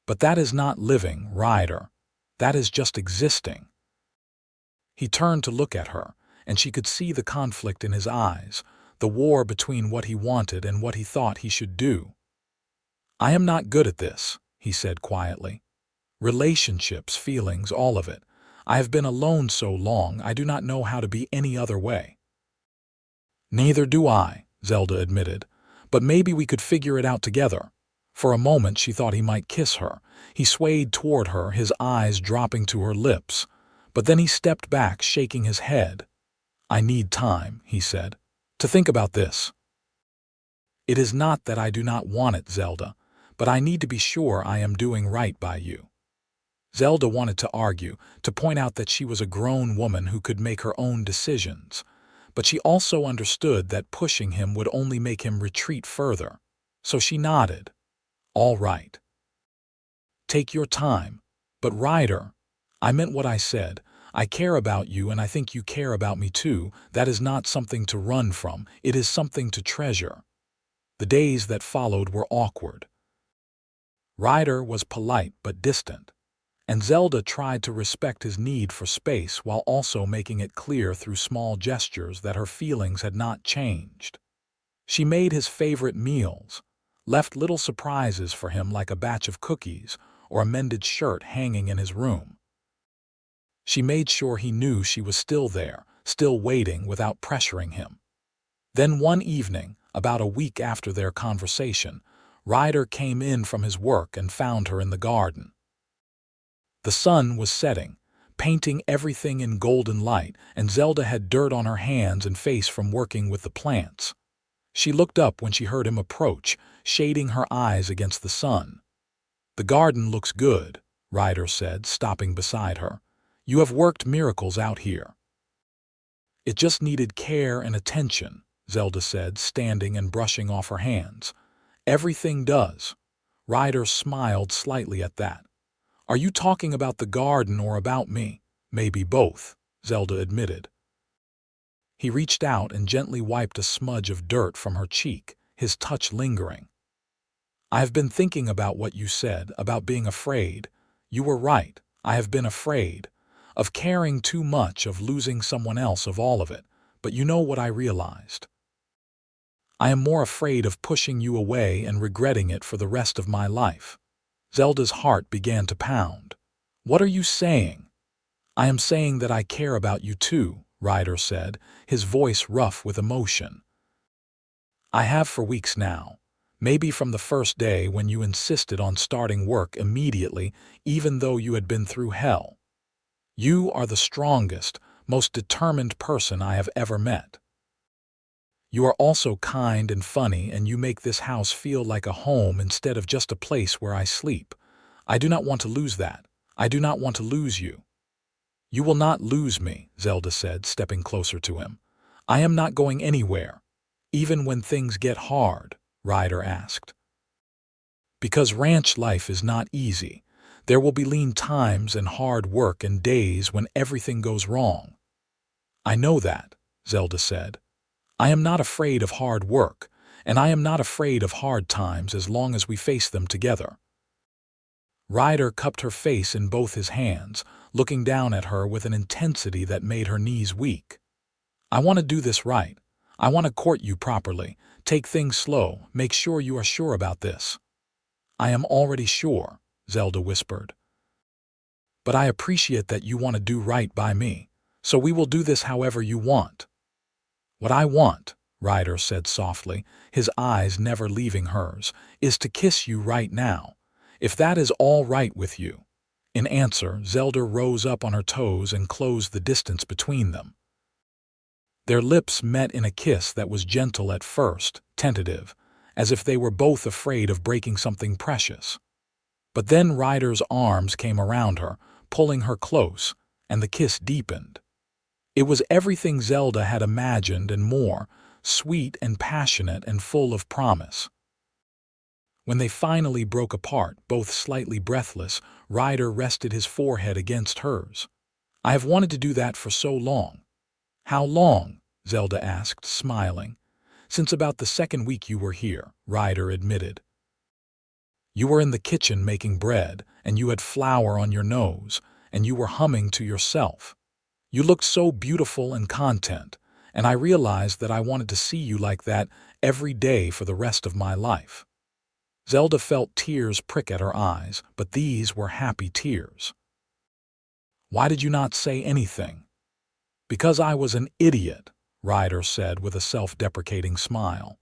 But that is not living, Ryder. That is just existing." He turned to look at her, and she could see the conflict in his eyes, the war between what he wanted and what he thought he should do. "I am not good at this," he said quietly. "Relationships, feelings, all of it. I have been alone so long, I do not know how to be any other way." "Neither do I," Zelda admitted, "but maybe we could figure it out together." For a moment she thought he might kiss her. He swayed toward her, his eyes dropping to her lips. But then he stepped back, shaking his head. "I need time," he said, "to think about this. It is not that I do not want it, Zelda, but I need to be sure I am doing right by you." Zelda wanted to argue, to point out that she was a grown woman who could make her own decisions. But she also understood that pushing him would only make him retreat further. So she nodded. "All right. Take your time. But Ryder, I meant what I said. I care about you and I think you care about me too. That is not something to run from. It is something to treasure." The days that followed were awkward. Ryder was polite but distant, and Zelda tried to respect his need for space while also making it clear through small gestures that her feelings had not changed. She made his favorite meals, left little surprises for him like a batch of cookies or a mended shirt hanging in his room. She made sure he knew she was still there, still waiting without pressuring him. Then one evening, about a week after their conversation, Ryder came in from his work and found her in the garden. The sun was setting, painting everything in golden light, and Zelda had dirt on her hands and face from working with the plants. She looked up when she heard him approach, shading her eyes against the sun. "The garden looks good," Ryder said, stopping beside her. "You have worked miracles out here." "It just needed care and attention," Zelda said, standing and brushing off her hands. "Everything does." Ryder smiled slightly at that. "Are you talking about the garden or about me?" "Maybe both," Zelda admitted. He reached out and gently wiped a smudge of dirt from her cheek, his touch lingering. "I have been thinking about what you said, about being afraid. You were right. I have been afraid. Of caring too much, of losing someone else, of all of it. But you know what I realized? I am more afraid of pushing you away and regretting it for the rest of my life." Zelda's heart began to pound. "What are you saying?" "I am saying that I care about you too," Ryder said, his voice rough with emotion. "I have for weeks now. Maybe from the first day when you insisted on starting work immediately, even though you had been through hell. You are the strongest, most determined person I have ever met. You are also kind and funny, and you make this house feel like a home instead of just a place where I sleep. I do not want to lose that. I do not want to lose you." "You will not lose me," Zelda said, stepping closer to him. "I am not going anywhere." "Even when things get hard?" Ryder asked. "Because ranch life is not easy. There will be lean times and hard work and days when everything goes wrong." "I know that," Zelda said. "I am not afraid of hard work, and I am not afraid of hard times as long as we face them together." Ryder cupped her face in both his hands, looking down at her with an intensity that made her knees weak. "I want to do this right. I want to court you properly, take things slow, make sure you are sure about this." "I am already sure," Zelda whispered. "But I appreciate that you want to do right by me, so we will do this however you want." "What I want," Ryder said softly, his eyes never leaving hers, "is to kiss you right now, if that is all right with you." In answer, Zelda rose up on her toes and closed the distance between them. Their lips met in a kiss that was gentle at first, tentative, as if they were both afraid of breaking something precious. But then Ryder's arms came around her, pulling her close, and the kiss deepened. It was everything Zelda had imagined and more, sweet and passionate and full of promise. When they finally broke apart, both slightly breathless, Ryder rested his forehead against hers. "I have wanted to do that for so long." "How long?" Zelda asked, smiling. "Since about the second week you were here," Ryder admitted. "You were in the kitchen making bread, and you had flour on your nose, and you were humming to yourself. You looked so beautiful and content, and I realized that I wanted to see you like that every day for the rest of my life." Zelda felt tears prick at her eyes, but these were happy tears. "Why did you not say anything?" "Because I was an idiot," Ryder said with a self-deprecating smile.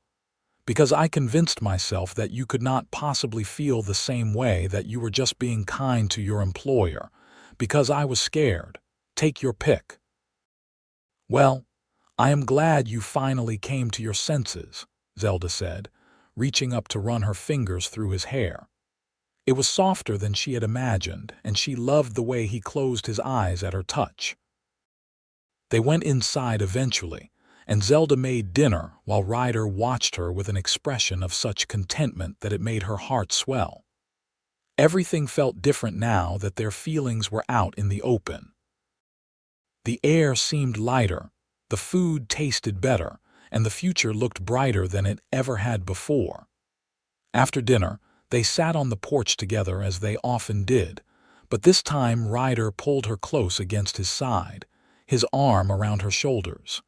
"Because I convinced myself that you could not possibly feel the same way, that you were just being kind to your employer. Because I was scared. Take your pick." "Well, I am glad you finally came to your senses," Zelda said, reaching up to run her fingers through his hair. It was softer than she had imagined, and she loved the way he closed his eyes at her touch. They went inside eventually, and Zelda made dinner while Ryder watched her with an expression of such contentment that it made her heart swell. Everything felt different now that their feelings were out in the open. The air seemed lighter, the food tasted better, and the future looked brighter than it ever had before. After dinner, they sat on the porch together as they often did, but this time Ryder pulled her close against his side, his arm around her shoulders.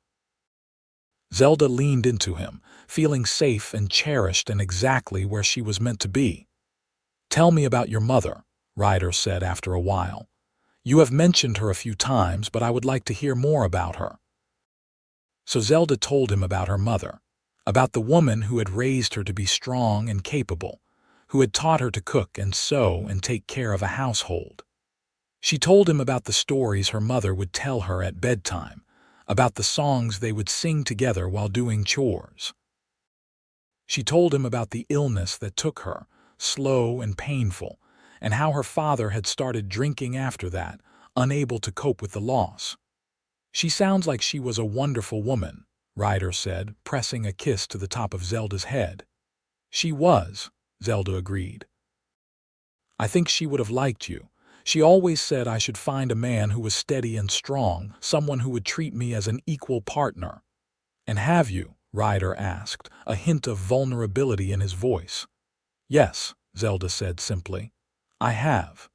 Zelda leaned into him, feeling safe and cherished and exactly where she was meant to be. "Tell me about your mother," Ryder said after a while. "You have mentioned her a few times, but I would like to hear more about her." So Zelda told him about her mother, about the woman who had raised her to be strong and capable, who had taught her to cook and sew and take care of a household. She told him about the stories her mother would tell her at bedtime, about the songs they would sing together while doing chores. She told him about the illness that took her, slow and painful, and how her father had started drinking after that, unable to cope with the loss. "She sounds like she was a wonderful woman," Ryder said, pressing a kiss to the top of Zelda's head. "She was," Zelda agreed. "I think she would have liked you. She always said I should find a man who was steady and strong, someone who would treat me as an equal partner." "And have you?" Ryder asked, a hint of vulnerability in his voice. "Yes," Zelda said simply. "I have."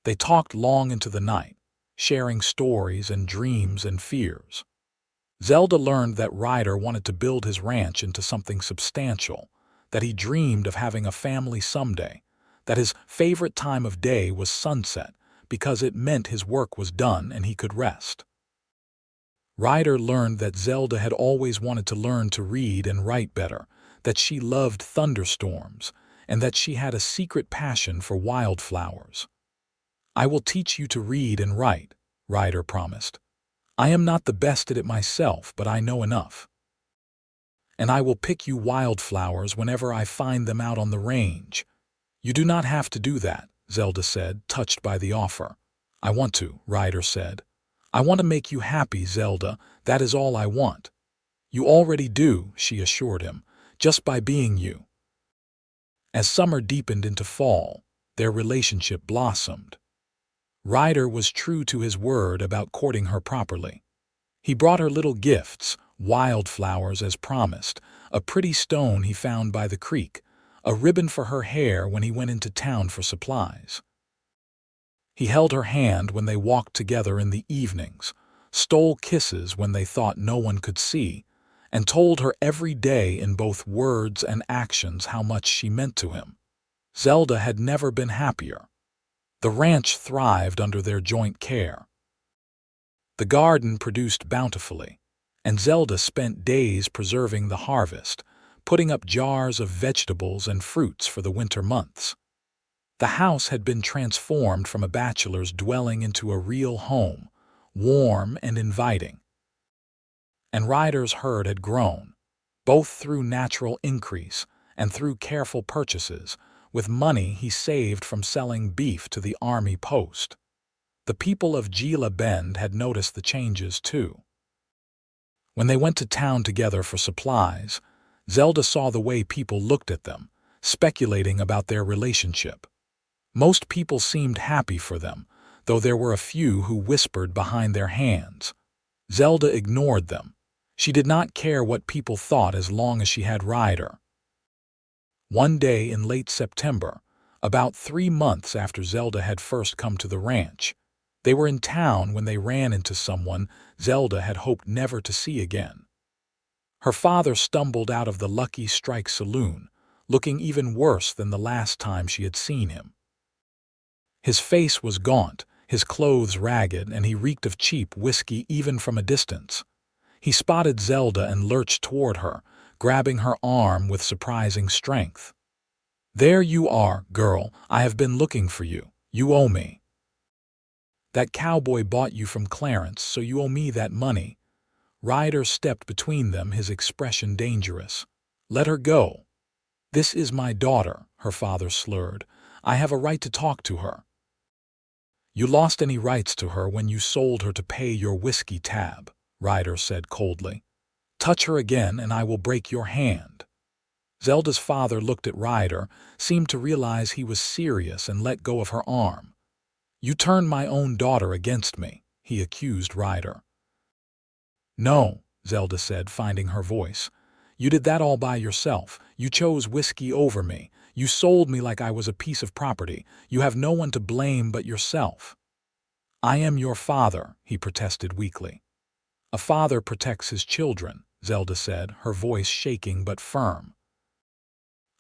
They talked long into the night, sharing stories and dreams and fears. Zelda learned that Ryder wanted to build his ranch into something substantial, that he dreamed of having a family someday, that his favorite time of day was sunset because it meant his work was done and he could rest. Ryder learned that Zelda had always wanted to learn to read and write better, that she loved thunderstorms, and that she had a secret passion for wildflowers. "I will teach you to read and write," Ryder promised. "I am not the best at it myself, but I know enough. And I will pick you wildflowers whenever I find them out on the range." "You do not have to do that," Zelda said, touched by the offer. "I want to," Ryder said. "I want to make you happy, Zelda. That is all I want." "You already do," she assured him, "just by being you." As summer deepened into fall, their relationship blossomed. Ryder was true to his word about courting her properly. He brought her little gifts, wildflowers as promised, a pretty stone he found by the creek, a ribbon for her hair when he went into town for supplies. He held her hand when they walked together in the evenings, stole kisses when they thought no one could see, and told her every day in both words and actions how much she meant to him. Zelda had never been happier. The ranch thrived under their joint care. The garden produced bountifully, and Zelda spent days preserving the harvest, putting up jars of vegetables and fruits for the winter months. The house had been transformed from a bachelor's dwelling into a real home, warm and inviting. And Ryder's herd had grown, both through natural increase and through careful purchases, with money he saved from selling beef to the army post. The people of Gila Bend had noticed the changes too. When they went to town together for supplies, Zelda saw the way people looked at them, speculating about their relationship. Most people seemed happy for them, though there were a few who whispered behind their hands. Zelda ignored them. She did not care what people thought as long as she had Ryder. One day in late September, about 3 months after Zelda had first come to the ranch, they were in town when they ran into someone Zelda had hoped never to see again. Her father stumbled out of the Lucky Strike saloon, looking even worse than the last time she had seen him. His face was gaunt, his clothes ragged, and he reeked of cheap whiskey even from a distance. He spotted Zelda and lurched toward her, grabbing her arm with surprising strength. "There you are, girl. I have been looking for you. You owe me. That cowboy bought you from Clarence, so you owe me that money." Ryder stepped between them, his expression dangerous. "Let her go." "This is my daughter," her father slurred. "I have a right to talk to her." "You lost any rights to her when you sold her to pay your whiskey tab," Ryder said coldly. "Touch her again and I will break your hand." Zelda's father looked at Ryder, seemed to realize he was serious, and let go of her arm. "You turned my own daughter against me," he accused Ryder. "No," Zelda said, finding her voice. "You did that all by yourself. You chose whiskey over me. You sold me like I was a piece of property. You have no one to blame but yourself." "I am your father," he protested weakly. "A father protects his children," Zelda said, her voice shaking but firm.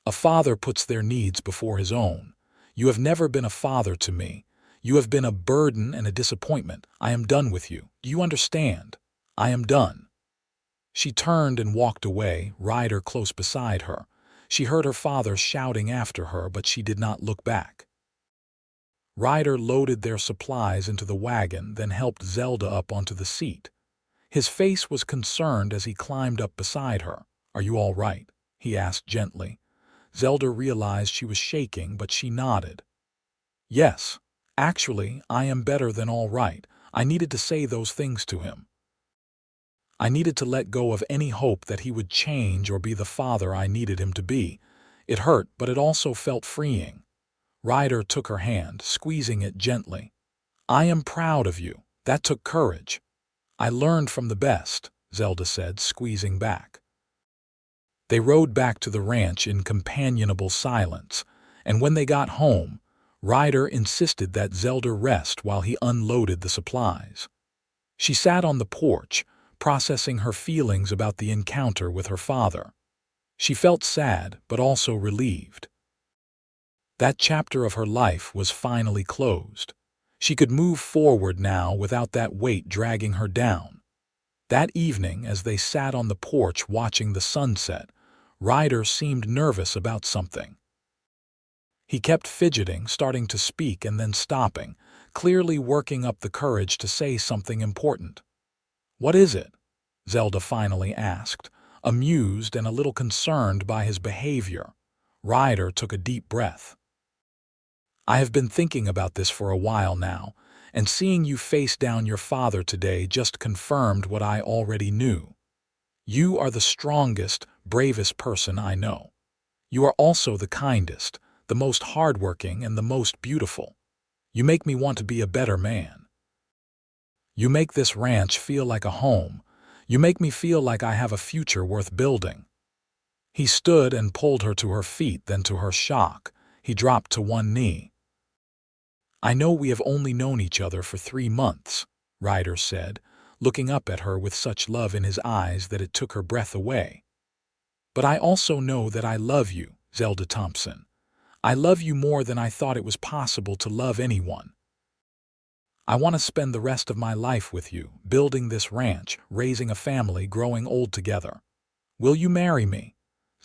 "A father puts their needs before his own. You have never been a father to me. You have been a burden and a disappointment. I am done with you. Do you understand? I am done." She turned and walked away, Ryder close beside her. She heard her father shouting after her, but she did not look back. Ryder loaded their supplies into the wagon, then helped Zelda up onto the seat. His face was concerned as he climbed up beside her. "Are you all right?" he asked gently. Zelda realized she was shaking, but she nodded. "Yes, actually, I am better than all right." I needed to say those things to him. I needed to let go of any hope that he would change or be the father I needed him to be. It hurt, but it also felt freeing. Ryder took her hand, squeezing it gently. "I am proud of you. That took courage." "I learned from the best," Zelda said, squeezing back. They rode back to the ranch in companionable silence, and when they got home, Ryder insisted that Zelda rest while he unloaded the supplies. She sat on the porch, processing her feelings about the encounter with her father. She felt sad, but also relieved. That chapter of her life was finally closed. She could move forward now without that weight dragging her down. That evening, as they sat on the porch watching the sunset, Ryder seemed nervous about something. He kept fidgeting, starting to speak and then stopping, clearly working up the courage to say something important. "What is it?" Zelda finally asked, amused and a little concerned by his behavior. Ryder took a deep breath. "I have been thinking about this for a while now, and seeing you face down your father today just confirmed what I already knew. You are the strongest, bravest person I know. You are also the kindest, the most hardworking, and the most beautiful. You make me want to be a better man. You make this ranch feel like a home. You make me feel like I have a future worth building." He stood and pulled her to her feet, then to her shock, he dropped to one knee. "I know we have only known each other for 3 months, Ryder said, looking up at her with such love in his eyes that it took her breath away. "But I also know that I love you, Zelda Thompson. I love you more than I thought it was possible to love anyone. I want to spend the rest of my life with you, building this ranch, raising a family, growing old together. Will you marry me?"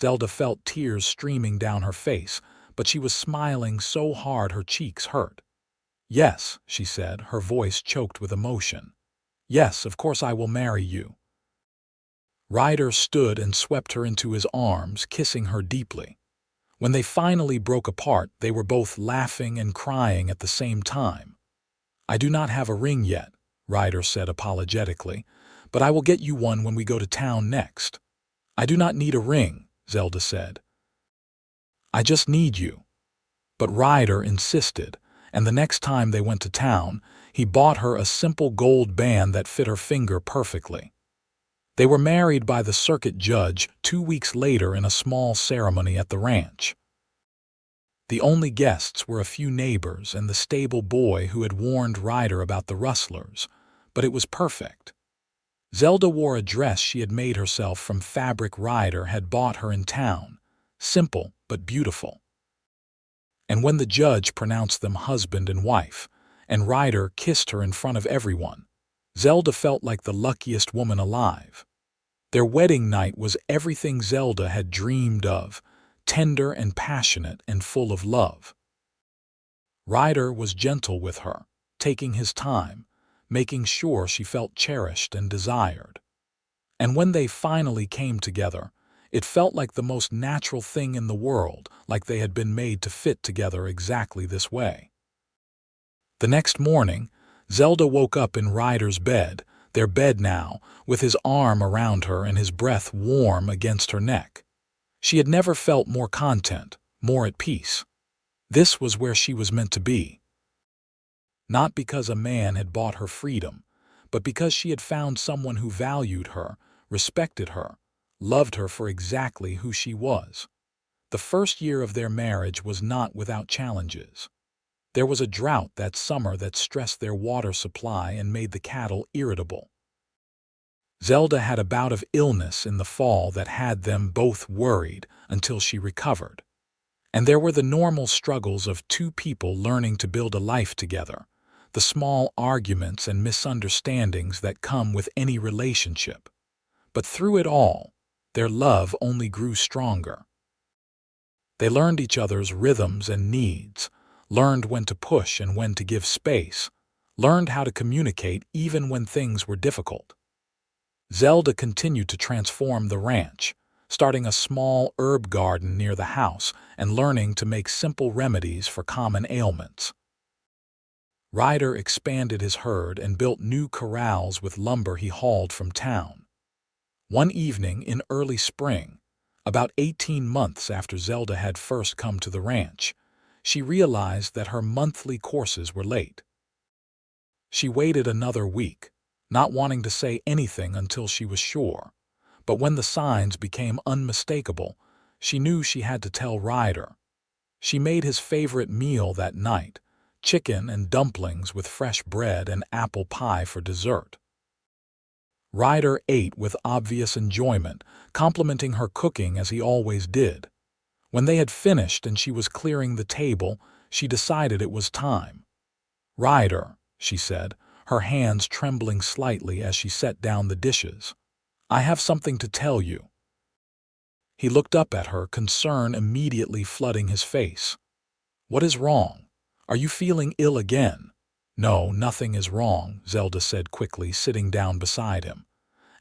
Zelda felt tears streaming down her face, but she was smiling so hard her cheeks hurt. "Yes," she said, her voice choked with emotion. "Yes, of course I will marry you." Ryder stood and swept her into his arms, kissing her deeply. When they finally broke apart, they were both laughing and crying at the same time. "I do not have a ring yet," Ryder said apologetically, "but I will get you one when we go to town next." "I do not need a ring," Zelda said. "I just need you." But Ryder insisted, and the next time they went to town, he bought her a simple gold band that fit her finger perfectly. They were married by the circuit judge 2 weeks later in a small ceremony at the ranch. The only guests were a few neighbors and the stable boy who had warned Ryder about the rustlers, but it was perfect. Zelda wore a dress she had made herself from fabric Ryder had bought her in town, simple but beautiful. And when the judge pronounced them husband and wife, and Ryder kissed her in front of everyone, Zelda felt like the luckiest woman alive. Their wedding night was everything Zelda had dreamed of, tender and passionate and full of love. Ryder was gentle with her, taking his time, making sure she felt cherished and desired. And when they finally came together, it felt like the most natural thing in the world, like they had been made to fit together exactly this way. The next morning, Zelda woke up in Ryder's bed, their bed now, with his arm around her and his breath warm against her neck. She had never felt more content, more at peace. This was where she was meant to be. Not because a man had bought her freedom, but because she had found someone who valued her, respected her, loved her for exactly who she was. The first year of their marriage was not without challenges. There was a drought that summer that stressed their water supply and made the cattle irritable. Zelda had a bout of illness in the fall that had them both worried until she recovered. And there were the normal struggles of two people learning to build a life together, the small arguments and misunderstandings that come with any relationship. But through it all, their love only grew stronger. They learned each other's rhythms and needs, learned when to push and when to give space, learned how to communicate even when things were difficult. Zelda continued to transform the ranch, starting a small herb garden near the house and learning to make simple remedies for common ailments. Ryder expanded his herd and built new corrals with lumber he hauled from town. One evening in early spring, about 18 months after Zelda had first come to the ranch, she realized that her monthly courses were late. She waited another week, not wanting to say anything until she was sure, but when the signs became unmistakable, she knew she had to tell Ryder. She made his favorite meal that night, chicken and dumplings with fresh bread and apple pie for dessert. Ryder ate with obvious enjoyment, complimenting her cooking as he always did. When they had finished and she was clearing the table, she decided it was time. "Ryder," she said, her hands trembling slightly as she set down the dishes, "I have something to tell you." He looked up at her, concern immediately flooding his face. "What is wrong? Are you feeling ill again?" "No, nothing is wrong," Zelda said quickly, sitting down beside him.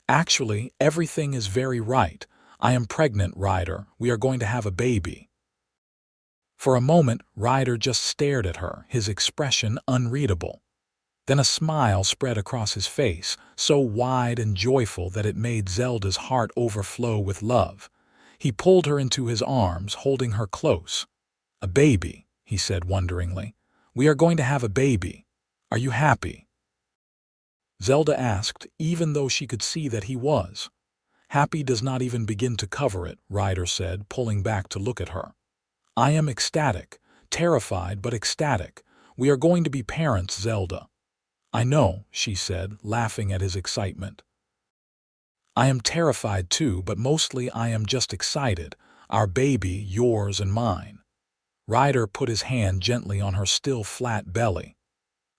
"Actually, everything is very right. I am pregnant, Ryder. We are going to have a baby." For a moment, Ryder just stared at her, his expression unreadable. Then a smile spread across his face, so wide and joyful that it made Zelda's heart overflow with love. He pulled her into his arms, holding her close. "A baby," he said wonderingly. "We are going to have a baby. Are you happy?" Zelda asked, even though she could see that he was. "Happy does not even begin to cover it," Ryder said, pulling back to look at her. "I am ecstatic, terrified but ecstatic. We are going to be parents, Zelda." "I know," she said, laughing at his excitement. "I am terrified too, but mostly I am just excited. Our baby, yours and mine." Ryder put his hand gently on her still flat belly.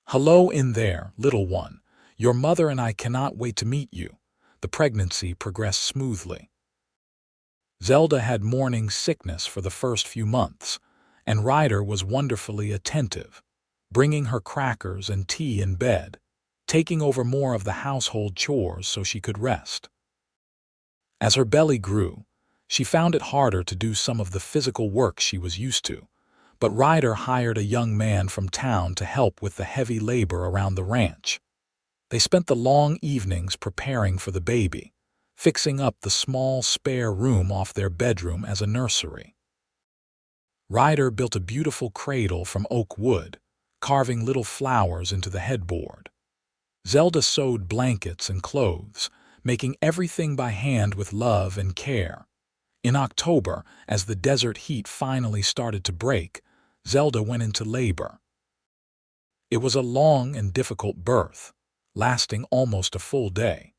"Hello in there, little one. Your mother and I cannot wait to meet you." The pregnancy progressed smoothly. Zelda had morning sickness for the first few months, and Ryder was wonderfully attentive, bringing her crackers and tea in bed, taking over more of the household chores so she could rest. As her belly grew, she found it harder to do some of the physical work she was used to, but Ryder hired a young man from town to help with the heavy labor around the ranch. They spent the long evenings preparing for the baby, fixing up the small spare room off their bedroom as a nursery. Ryder built a beautiful cradle from oak wood, carving little flowers into the headboard. Zelda sewed blankets and clothes, making everything by hand with love and care. In October, as the desert heat finally started to break, Zelda went into labor. It was a long and difficult birth, lasting almost a full day.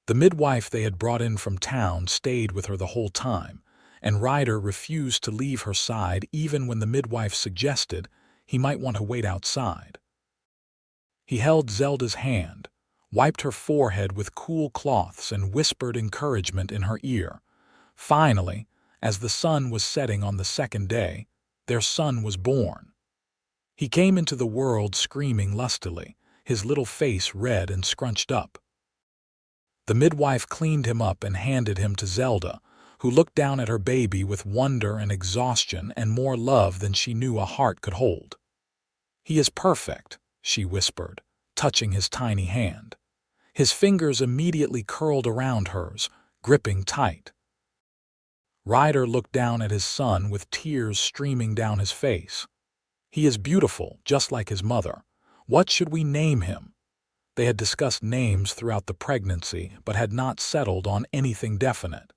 The midwife they had brought in from town stayed with her the whole time, and Ryder refused to leave her side even when the midwife suggested he might want to wait outside. He held Zelda's hand, wiped her forehead with cool cloths and whispered encouragement in her ear. Finally, as the sun was setting on the second day, their son was born. He came into the world screaming lustily, his little face red and scrunched up. The midwife cleaned him up and handed him to Zelda, who looked down at her baby with wonder and exhaustion and more love than she knew a heart could hold. "He is perfect," she whispered, touching his tiny hand. His fingers immediately curled around hers, gripping tight. Ryder looked down at his son with tears streaming down his face. "He is beautiful, just like his mother. What should we name him?" They had discussed names throughout the pregnancy, but had not settled on anything definite.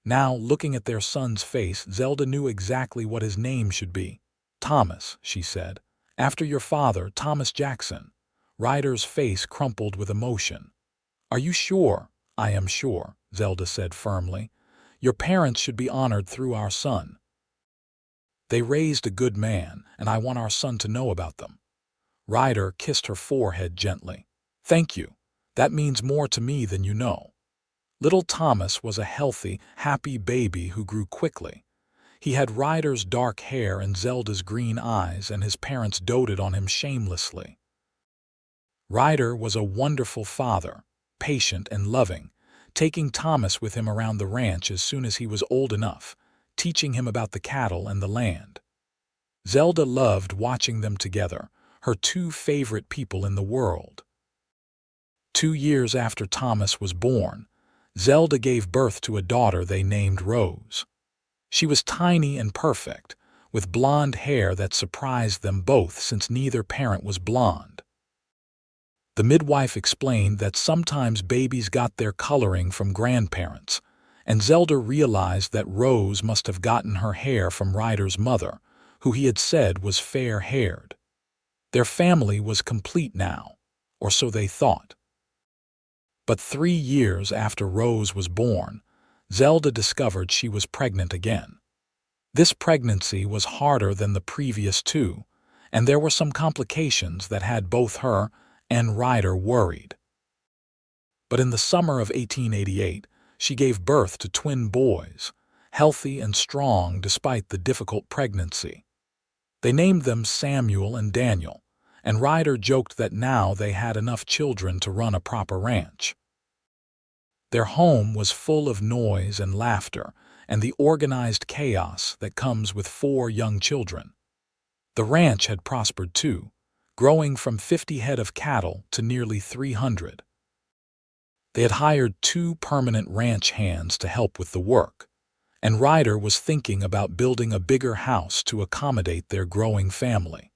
Now, looking at their son's face, Zelda knew exactly what his name should be. "Thomas," she said. "After your father, Thomas Jackson." Ryder's face crumpled with emotion. "Are you sure?" "I am sure," Zelda said firmly. "Your parents should be honored through our son. They raised a good man, and I want our son to know about them." Ryder kissed her forehead gently. "Thank you. That means more to me than you know." Little Thomas was a healthy, happy baby who grew quickly. He had Ryder's dark hair and Zelda's green eyes, and his parents doted on him shamelessly. Ryder was a wonderful father, patient and loving, taking Thomas with him around the ranch as soon as he was old enough, teaching him about the cattle and the land. Zelda loved watching them together, her two favorite people in the world. 2 years after Thomas was born, Zelda gave birth to a daughter they named Rose. She was tiny and perfect, with blonde hair that surprised them both since neither parent was blonde. The midwife explained that sometimes babies got their coloring from grandparents, and Zelda realized that Rose must have gotten her hair from Ryder's mother, who he had said was fair-haired. Their family was complete now, or so they thought. But 3 years after Rose was born, Zelda discovered she was pregnant again. This pregnancy was harder than the previous two, and there were some complications that had both her and Ryder worried. But in the summer of 1888, she gave birth to twin boys, healthy and strong despite the difficult pregnancy. They named them Samuel and Daniel, and Ryder joked that now they had enough children to run a proper ranch. Their home was full of noise and laughter and the organized chaos that comes with 4 young children. The ranch had prospered too, growing from 50 head of cattle to nearly 300. They had hired 2 permanent ranch hands to help with the work, and Ryder was thinking about building a bigger house to accommodate their growing family.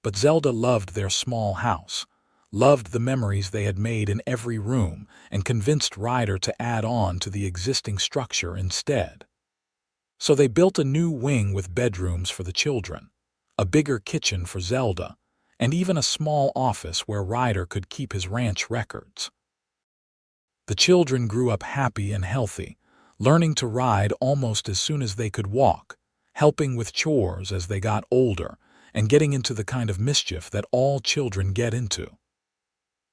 But Zelda loved their small house, loved the memories they had made in every room, and convinced Ryder to add on to the existing structure instead. So they built a new wing with bedrooms for the children, a bigger kitchen for Zelda, and even a small office where Ryder could keep his ranch records. The children grew up happy and healthy, learning to ride almost as soon as they could walk, helping with chores as they got older, and getting into the kind of mischief that all children get into.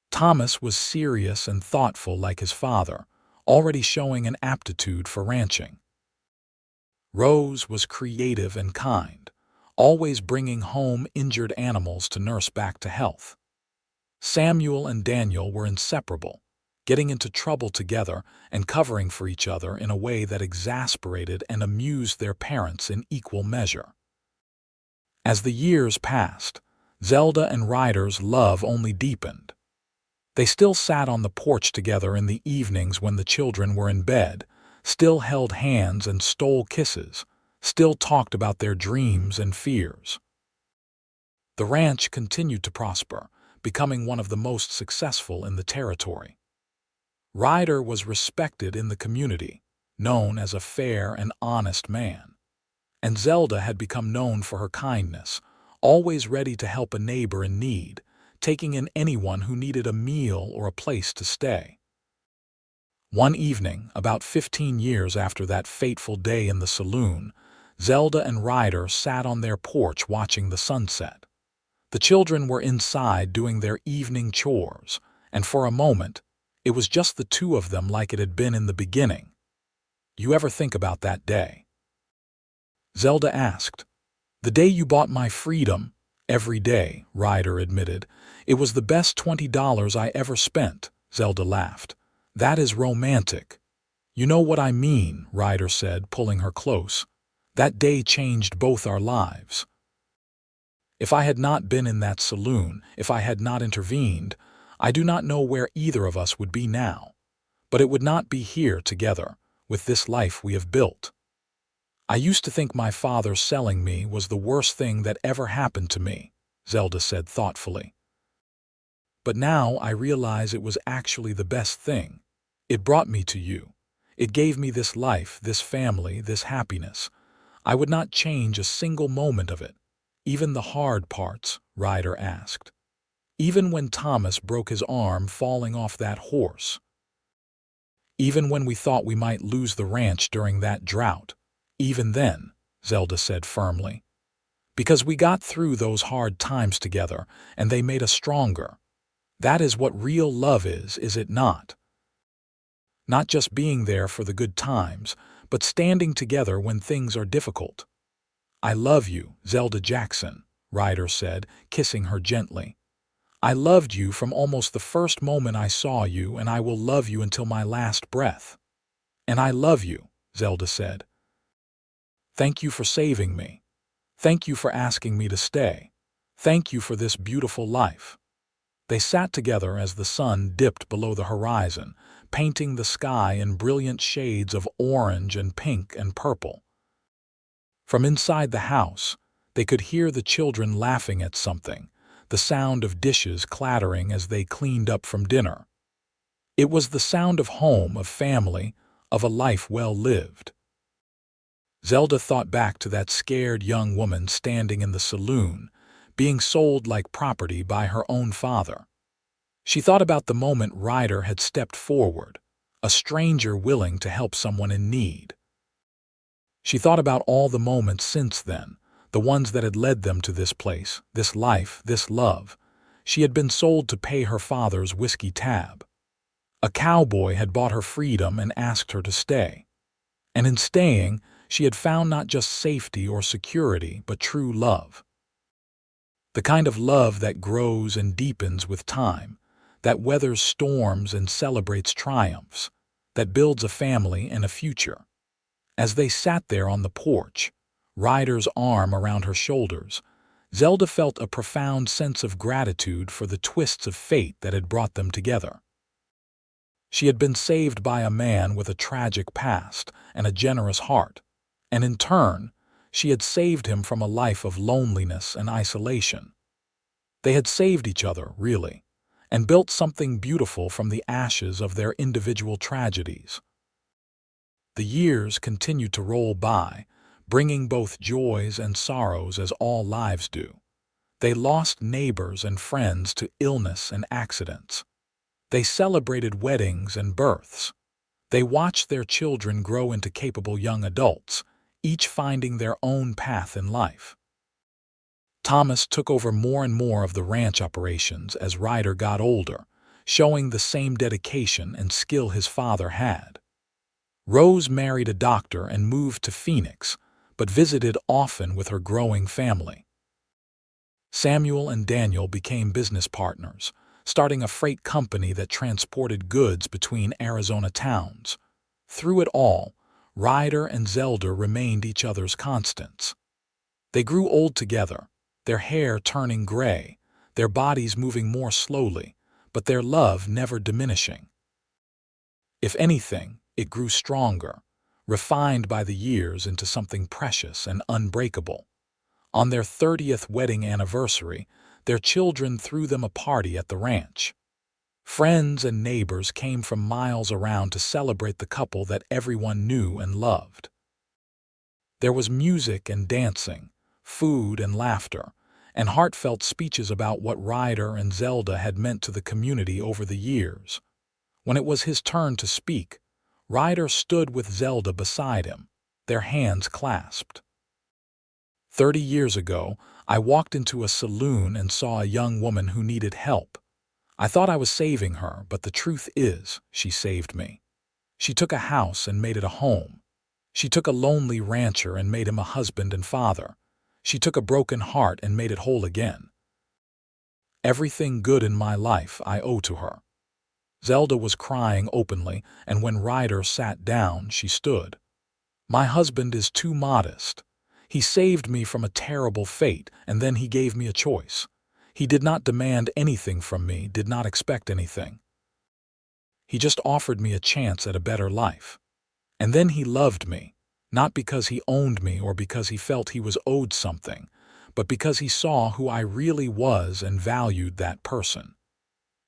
Thomas was serious and thoughtful like his father, already showing an aptitude for ranching. Rose was creative and kind, always bringing home injured animals to nurse back to health. Samuel and Daniel were inseparable, getting into trouble together and covering for each other in a way that exasperated and amused their parents in equal measure. As the years passed, Zelda and Ryder's love only deepened. They still sat on the porch together in the evenings when the children were in bed, still held hands and stole kisses, still talked about their dreams and fears. The ranch continued to prosper, becoming one of the most successful in the territory. Ryder was respected in the community, known as a fair and honest man. And Zelda had become known for her kindness, always ready to help a neighbor in need, taking in anyone who needed a meal or a place to stay. One evening, about 15 years after that fateful day in the saloon, Zelda and Ryder sat on their porch watching the sunset. The children were inside doing their evening chores, and for a moment, it was just the two of them like it had been in the beginning. You ever think about that day? Zelda asked. The day you bought my freedom. Every day, Ryder admitted. It was the best $20 I ever spent, Zelda laughed. That is romantic. You know what I mean, Ryder said, pulling her close. That day changed both our lives. If I had not been in that saloon, if I had not intervened, I do not know where either of us would be now. But it would not be here together, with this life we have built. I used to think my father selling me was the worst thing that ever happened to me, Zelda said thoughtfully. But now I realize it was actually the best thing. It brought me to you. It gave me this life, this family, this happiness. I would not change a single moment of it. Even the hard parts, Ryder asked. Even when Thomas broke his arm falling off that horse. Even when we thought we might lose the ranch during that drought. Even then, Zelda said firmly. Because we got through those hard times together, and they made us stronger. That is what real love is it not? Not just being there for the good times, but standing together when things are difficult. "I love you, Zelda Jackson," Ryder said, kissing her gently. "I loved you from almost the first moment I saw you, and I will love you until my last breath." "And I love you," Zelda said. "Thank you for saving me. Thank you for asking me to stay. Thank you for this beautiful life." They sat together as the sun dipped below the horizon, painting the sky in brilliant shades of orange and pink and purple. From inside the house, they could hear the children laughing at something, the sound of dishes clattering as they cleaned up from dinner. It was the sound of home, of family, of a life well lived. Zelda thought back to that scared young woman standing in the saloon, being sold like property by her own father. She thought about the moment Ryder had stepped forward, a stranger willing to help someone in need. She thought about all the moments since then, the ones that had led them to this place, this life, this love. She had been sold to pay her father's whiskey tab. A cowboy had bought her freedom and asked her to stay. And in staying, she had found not just safety or security, but true love. The kind of love that grows and deepens with time, that weathers storms and celebrates triumphs, that builds a family and a future. As they sat there on the porch, Ryder's arm around her shoulders, Zelda felt a profound sense of gratitude for the twists of fate that had brought them together. She had been saved by a man with a tragic past and a generous heart, and in turn, she had saved him from a life of loneliness and isolation. They had saved each other, really, and built something beautiful from the ashes of their individual tragedies. The years continued to roll by, bringing both joys and sorrows as all lives do. They lost neighbors and friends to illness and accidents. They celebrated weddings and births. They watched their children grow into capable young adults, each finding their own path in life. Thomas took over more and more of the ranch operations as Ryder got older, showing the same dedication and skill his father had. Rose married a doctor and moved to Phoenix, but visited often with her growing family. Samuel and Daniel became business partners, starting a freight company that transported goods between Arizona towns. Through it all, Ryder and Zelda remained each other's constants. They grew old together, their hair turning gray, their bodies moving more slowly, but their love never diminishing. If anything, it grew stronger, refined by the years into something precious and unbreakable. On their 30th wedding anniversary, their children threw them a party at the ranch. Friends and neighbors came from miles around to celebrate the couple that everyone knew and loved. There was music and dancing, food and laughter, and heartfelt speeches about what Ryder and Zelda had meant to the community over the years. When it was his turn to speak, Ryder stood with Zelda beside him, their hands clasped. 30 years ago, I walked into a saloon and saw a young woman who needed help. I thought I was saving her, but the truth is, she saved me. She took a house and made it a home. She took a lonely rancher and made him a husband and father. She took a broken heart and made it whole again. Everything good in my life I owe to her. Zelda was crying openly, and when Ryder sat down, she stood. My husband is too modest. He saved me from a terrible fate, and then he gave me a choice. He did not demand anything from me, did not expect anything. He just offered me a chance at a better life. And then he loved me, not because he owned me or because he felt he was owed something, but because he saw who I really was and valued that person.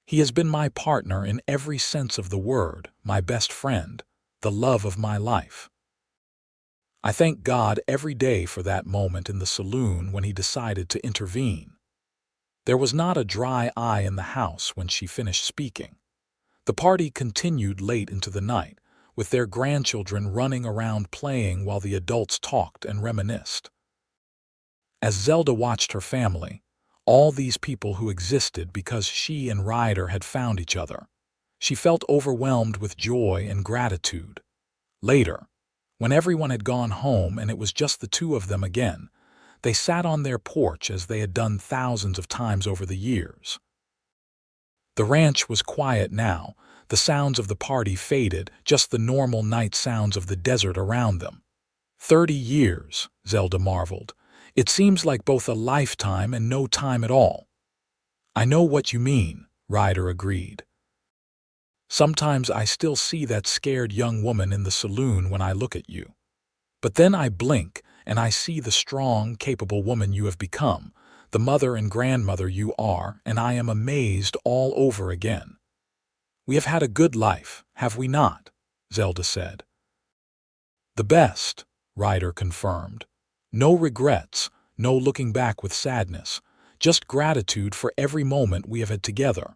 He has been my partner in every sense of the word, my best friend, the love of my life. I thank God every day for that moment in the saloon when he decided to intervene. There was not a dry eye in the house when she finished speaking. The party continued late into the night, with their grandchildren running around playing while the adults talked and reminisced. As Zelda watched her family, all these people who existed because she and Ryder had found each other, she felt overwhelmed with joy and gratitude. Later, When everyone had gone home and it was just the two of them again, they sat on their porch as they had done thousands of times over the years. The ranch was quiet now. The sounds of the party faded, just the normal night sounds of the desert around them. 30 years, Zelda marveled. It seems like both a lifetime and no time at all. I know what you mean, Ryder agreed. Sometimes I still see that scared young woman in the saloon when I look at you. But then I blink and I see the strong, capable woman you have become, the mother and grandmother you are, and I am amazed all over again. We have had a good life, have we not? Zelda said. The best, Ryder confirmed. No regrets, no looking back with sadness, just gratitude for every moment we have had together.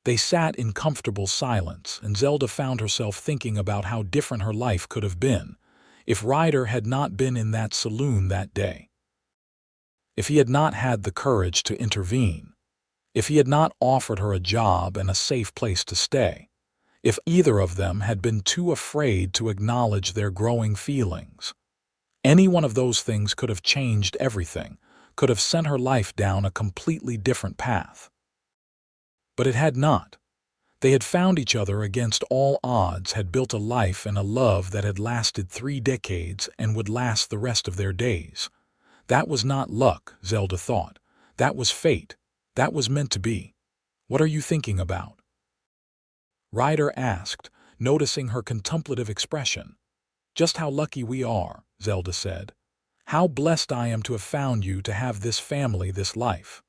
They sat in comfortable silence, and Zelda found herself thinking about how different her life could have been if Ryder had not been in that saloon that day. If he had not had the courage to intervene. If he had not offered her a job and a safe place to stay. If either of them had been too afraid to acknowledge their growing feelings. Any one of those things could have changed everything, could have sent her life down a completely different path. But it had not. They had found each other against all odds, had built a life and a love that had lasted 3 decades and would last the rest of their days. That was not luck, Zelda thought. That was fate. That was meant to be. What are you thinking about? Ryder asked, noticing her contemplative expression. Just how lucky we are, Zelda said. How blessed I am to have found you, to have this family, this life.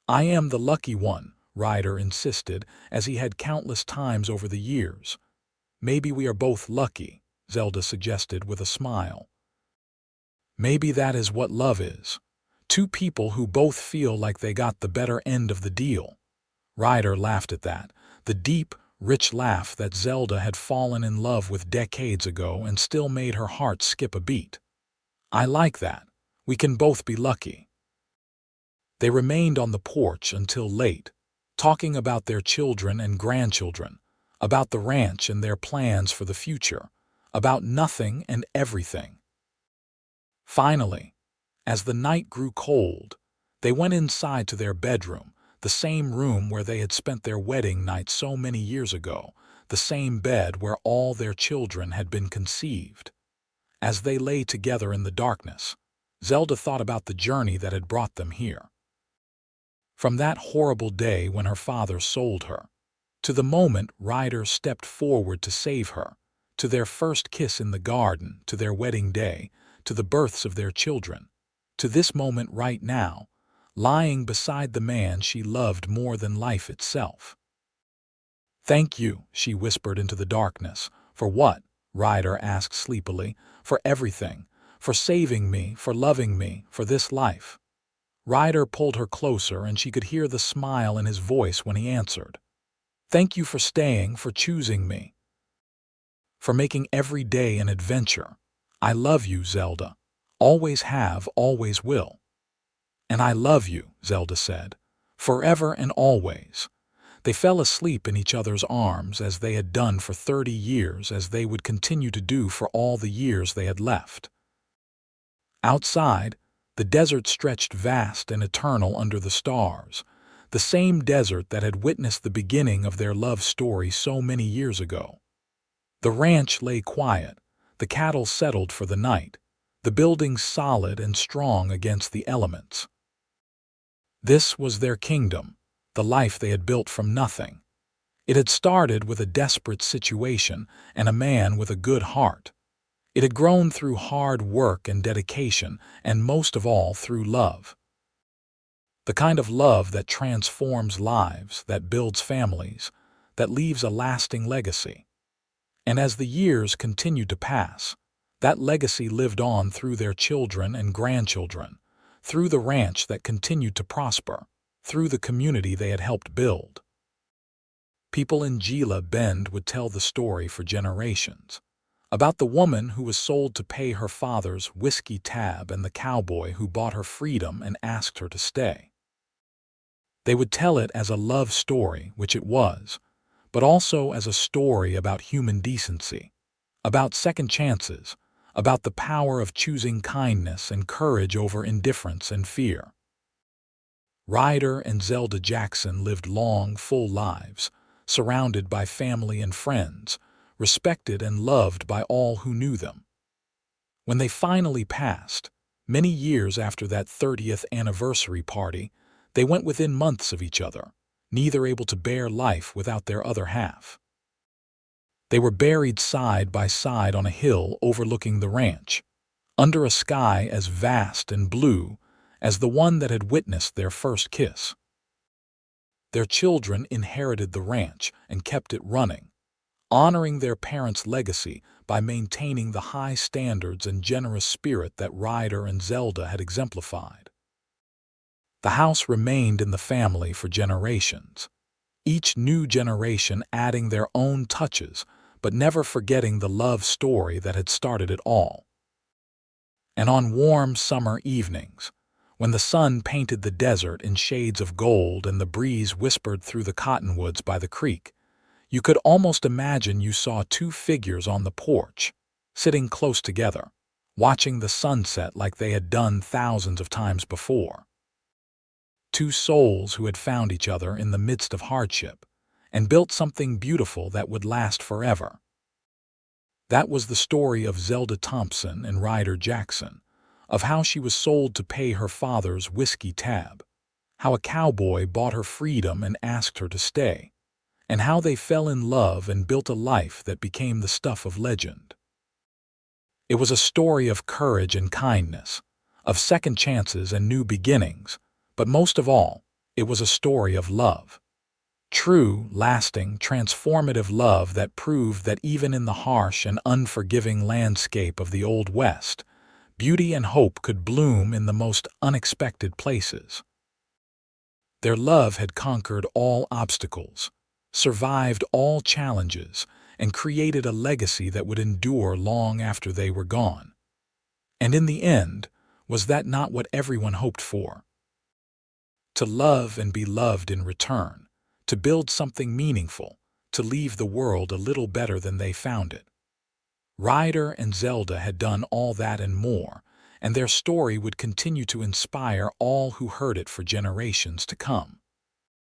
I am the lucky one, Ryder insisted, as he had countless times over the years. Maybe we are both lucky, Zelda suggested with a smile. Maybe that is what love is. Two people who both feel like they got the better end of the deal. Ryder laughed at that, the deep, rich laugh that Zelda had fallen in love with decades ago and still made her heart skip a beat. I like that. We can both be lucky. They remained on the porch until late, talking about their children and grandchildren, about the ranch and their plans for the future, about nothing and everything. Finally, as the night grew cold, they went inside to their bedroom, the same room where they had spent their wedding night so many years ago, the same bed where all their children had been conceived. As they lay together in the darkness, Zelda thought about the journey that had brought them here. From that horrible day when her father sold her, to the moment Ryder stepped forward to save her, to their first kiss in the garden, to their wedding day, to the births of their children, to this moment right now, lying beside the man she loved more than life itself. Thank you, she whispered into the darkness. For what? Ryder asked sleepily. For everything. For saving me, for loving me, for this life. Ryder pulled her closer, and she could hear the smile in his voice when he answered. Thank you for staying, for choosing me. For making every day an adventure. I love you, Zelda. Always have, always will. And I love you, Zelda said. Forever and always. They fell asleep in each other's arms, as they had done for 30 years, as they would continue to do for all the years they had left. Outside, the desert stretched vast and eternal under the stars, the same desert that had witnessed the beginning of their love story so many years ago. The ranch lay quiet, the cattle settled for the night, the buildings solid and strong against the elements. This was their kingdom, the life they had built from nothing. It had started with a desperate situation and a man with a good heart. It had grown through hard work and dedication, and most of all through love. The kind of love that transforms lives, that builds families, that leaves a lasting legacy. And as the years continued to pass, that legacy lived on through their children and grandchildren, through the ranch that continued to prosper, through the community they had helped build. People in Gila Bend would tell the story for generations, about the woman who was sold to pay her father's whiskey tab and the cowboy who bought her freedom and asked her to stay. They would tell it as a love story, which it was, but also as a story about human decency, about second chances, about the power of choosing kindness and courage over indifference and fear. Ryder and Zelda Jackson lived long, full lives, surrounded by family and friends, respected and loved by all who knew them. When they finally passed, many years after that 30th anniversary party, they went within months of each other, neither able to bear life without their other half. They were buried side by side on a hill overlooking the ranch, under a sky as vast and blue as the one that had witnessed their first kiss. Their children inherited the ranch and kept it running, honoring their parents' legacy by maintaining the high standards and generous spirit that Ryder and Zelda had exemplified. The house remained in the family for generations, each new generation adding their own touches, but never forgetting the love story that had started it all. And on warm summer evenings, when the sun painted the desert in shades of gold and the breeze whispered through the cottonwoods by the creek, you could almost imagine you saw two figures on the porch, sitting close together, watching the sunset like they had done thousands of times before. Two souls who had found each other in the midst of hardship and built something beautiful that would last forever. That was the story of Zelda Thompson and Ryder Jackson, of how she was sold to pay her father's whiskey tab, how a cowboy bought her freedom and asked her to stay, and how they fell in love and built a life that became the stuff of legend. It was a story of courage and kindness, of second chances and new beginnings, but most of all, it was a story of love. True, lasting, transformative love that proved that even in the harsh and unforgiving landscape of the Old West, beauty and hope could bloom in the most unexpected places. Their love had conquered all obstacles, survived all challenges, and created a legacy that would endure long after they were gone. And in the end, was that not what everyone hoped for? To love and be loved in return, to build something meaningful, to leave the world a little better than they found it. Ryder and Zelda had done all that and more, and their story would continue to inspire all who heard it for generations to come.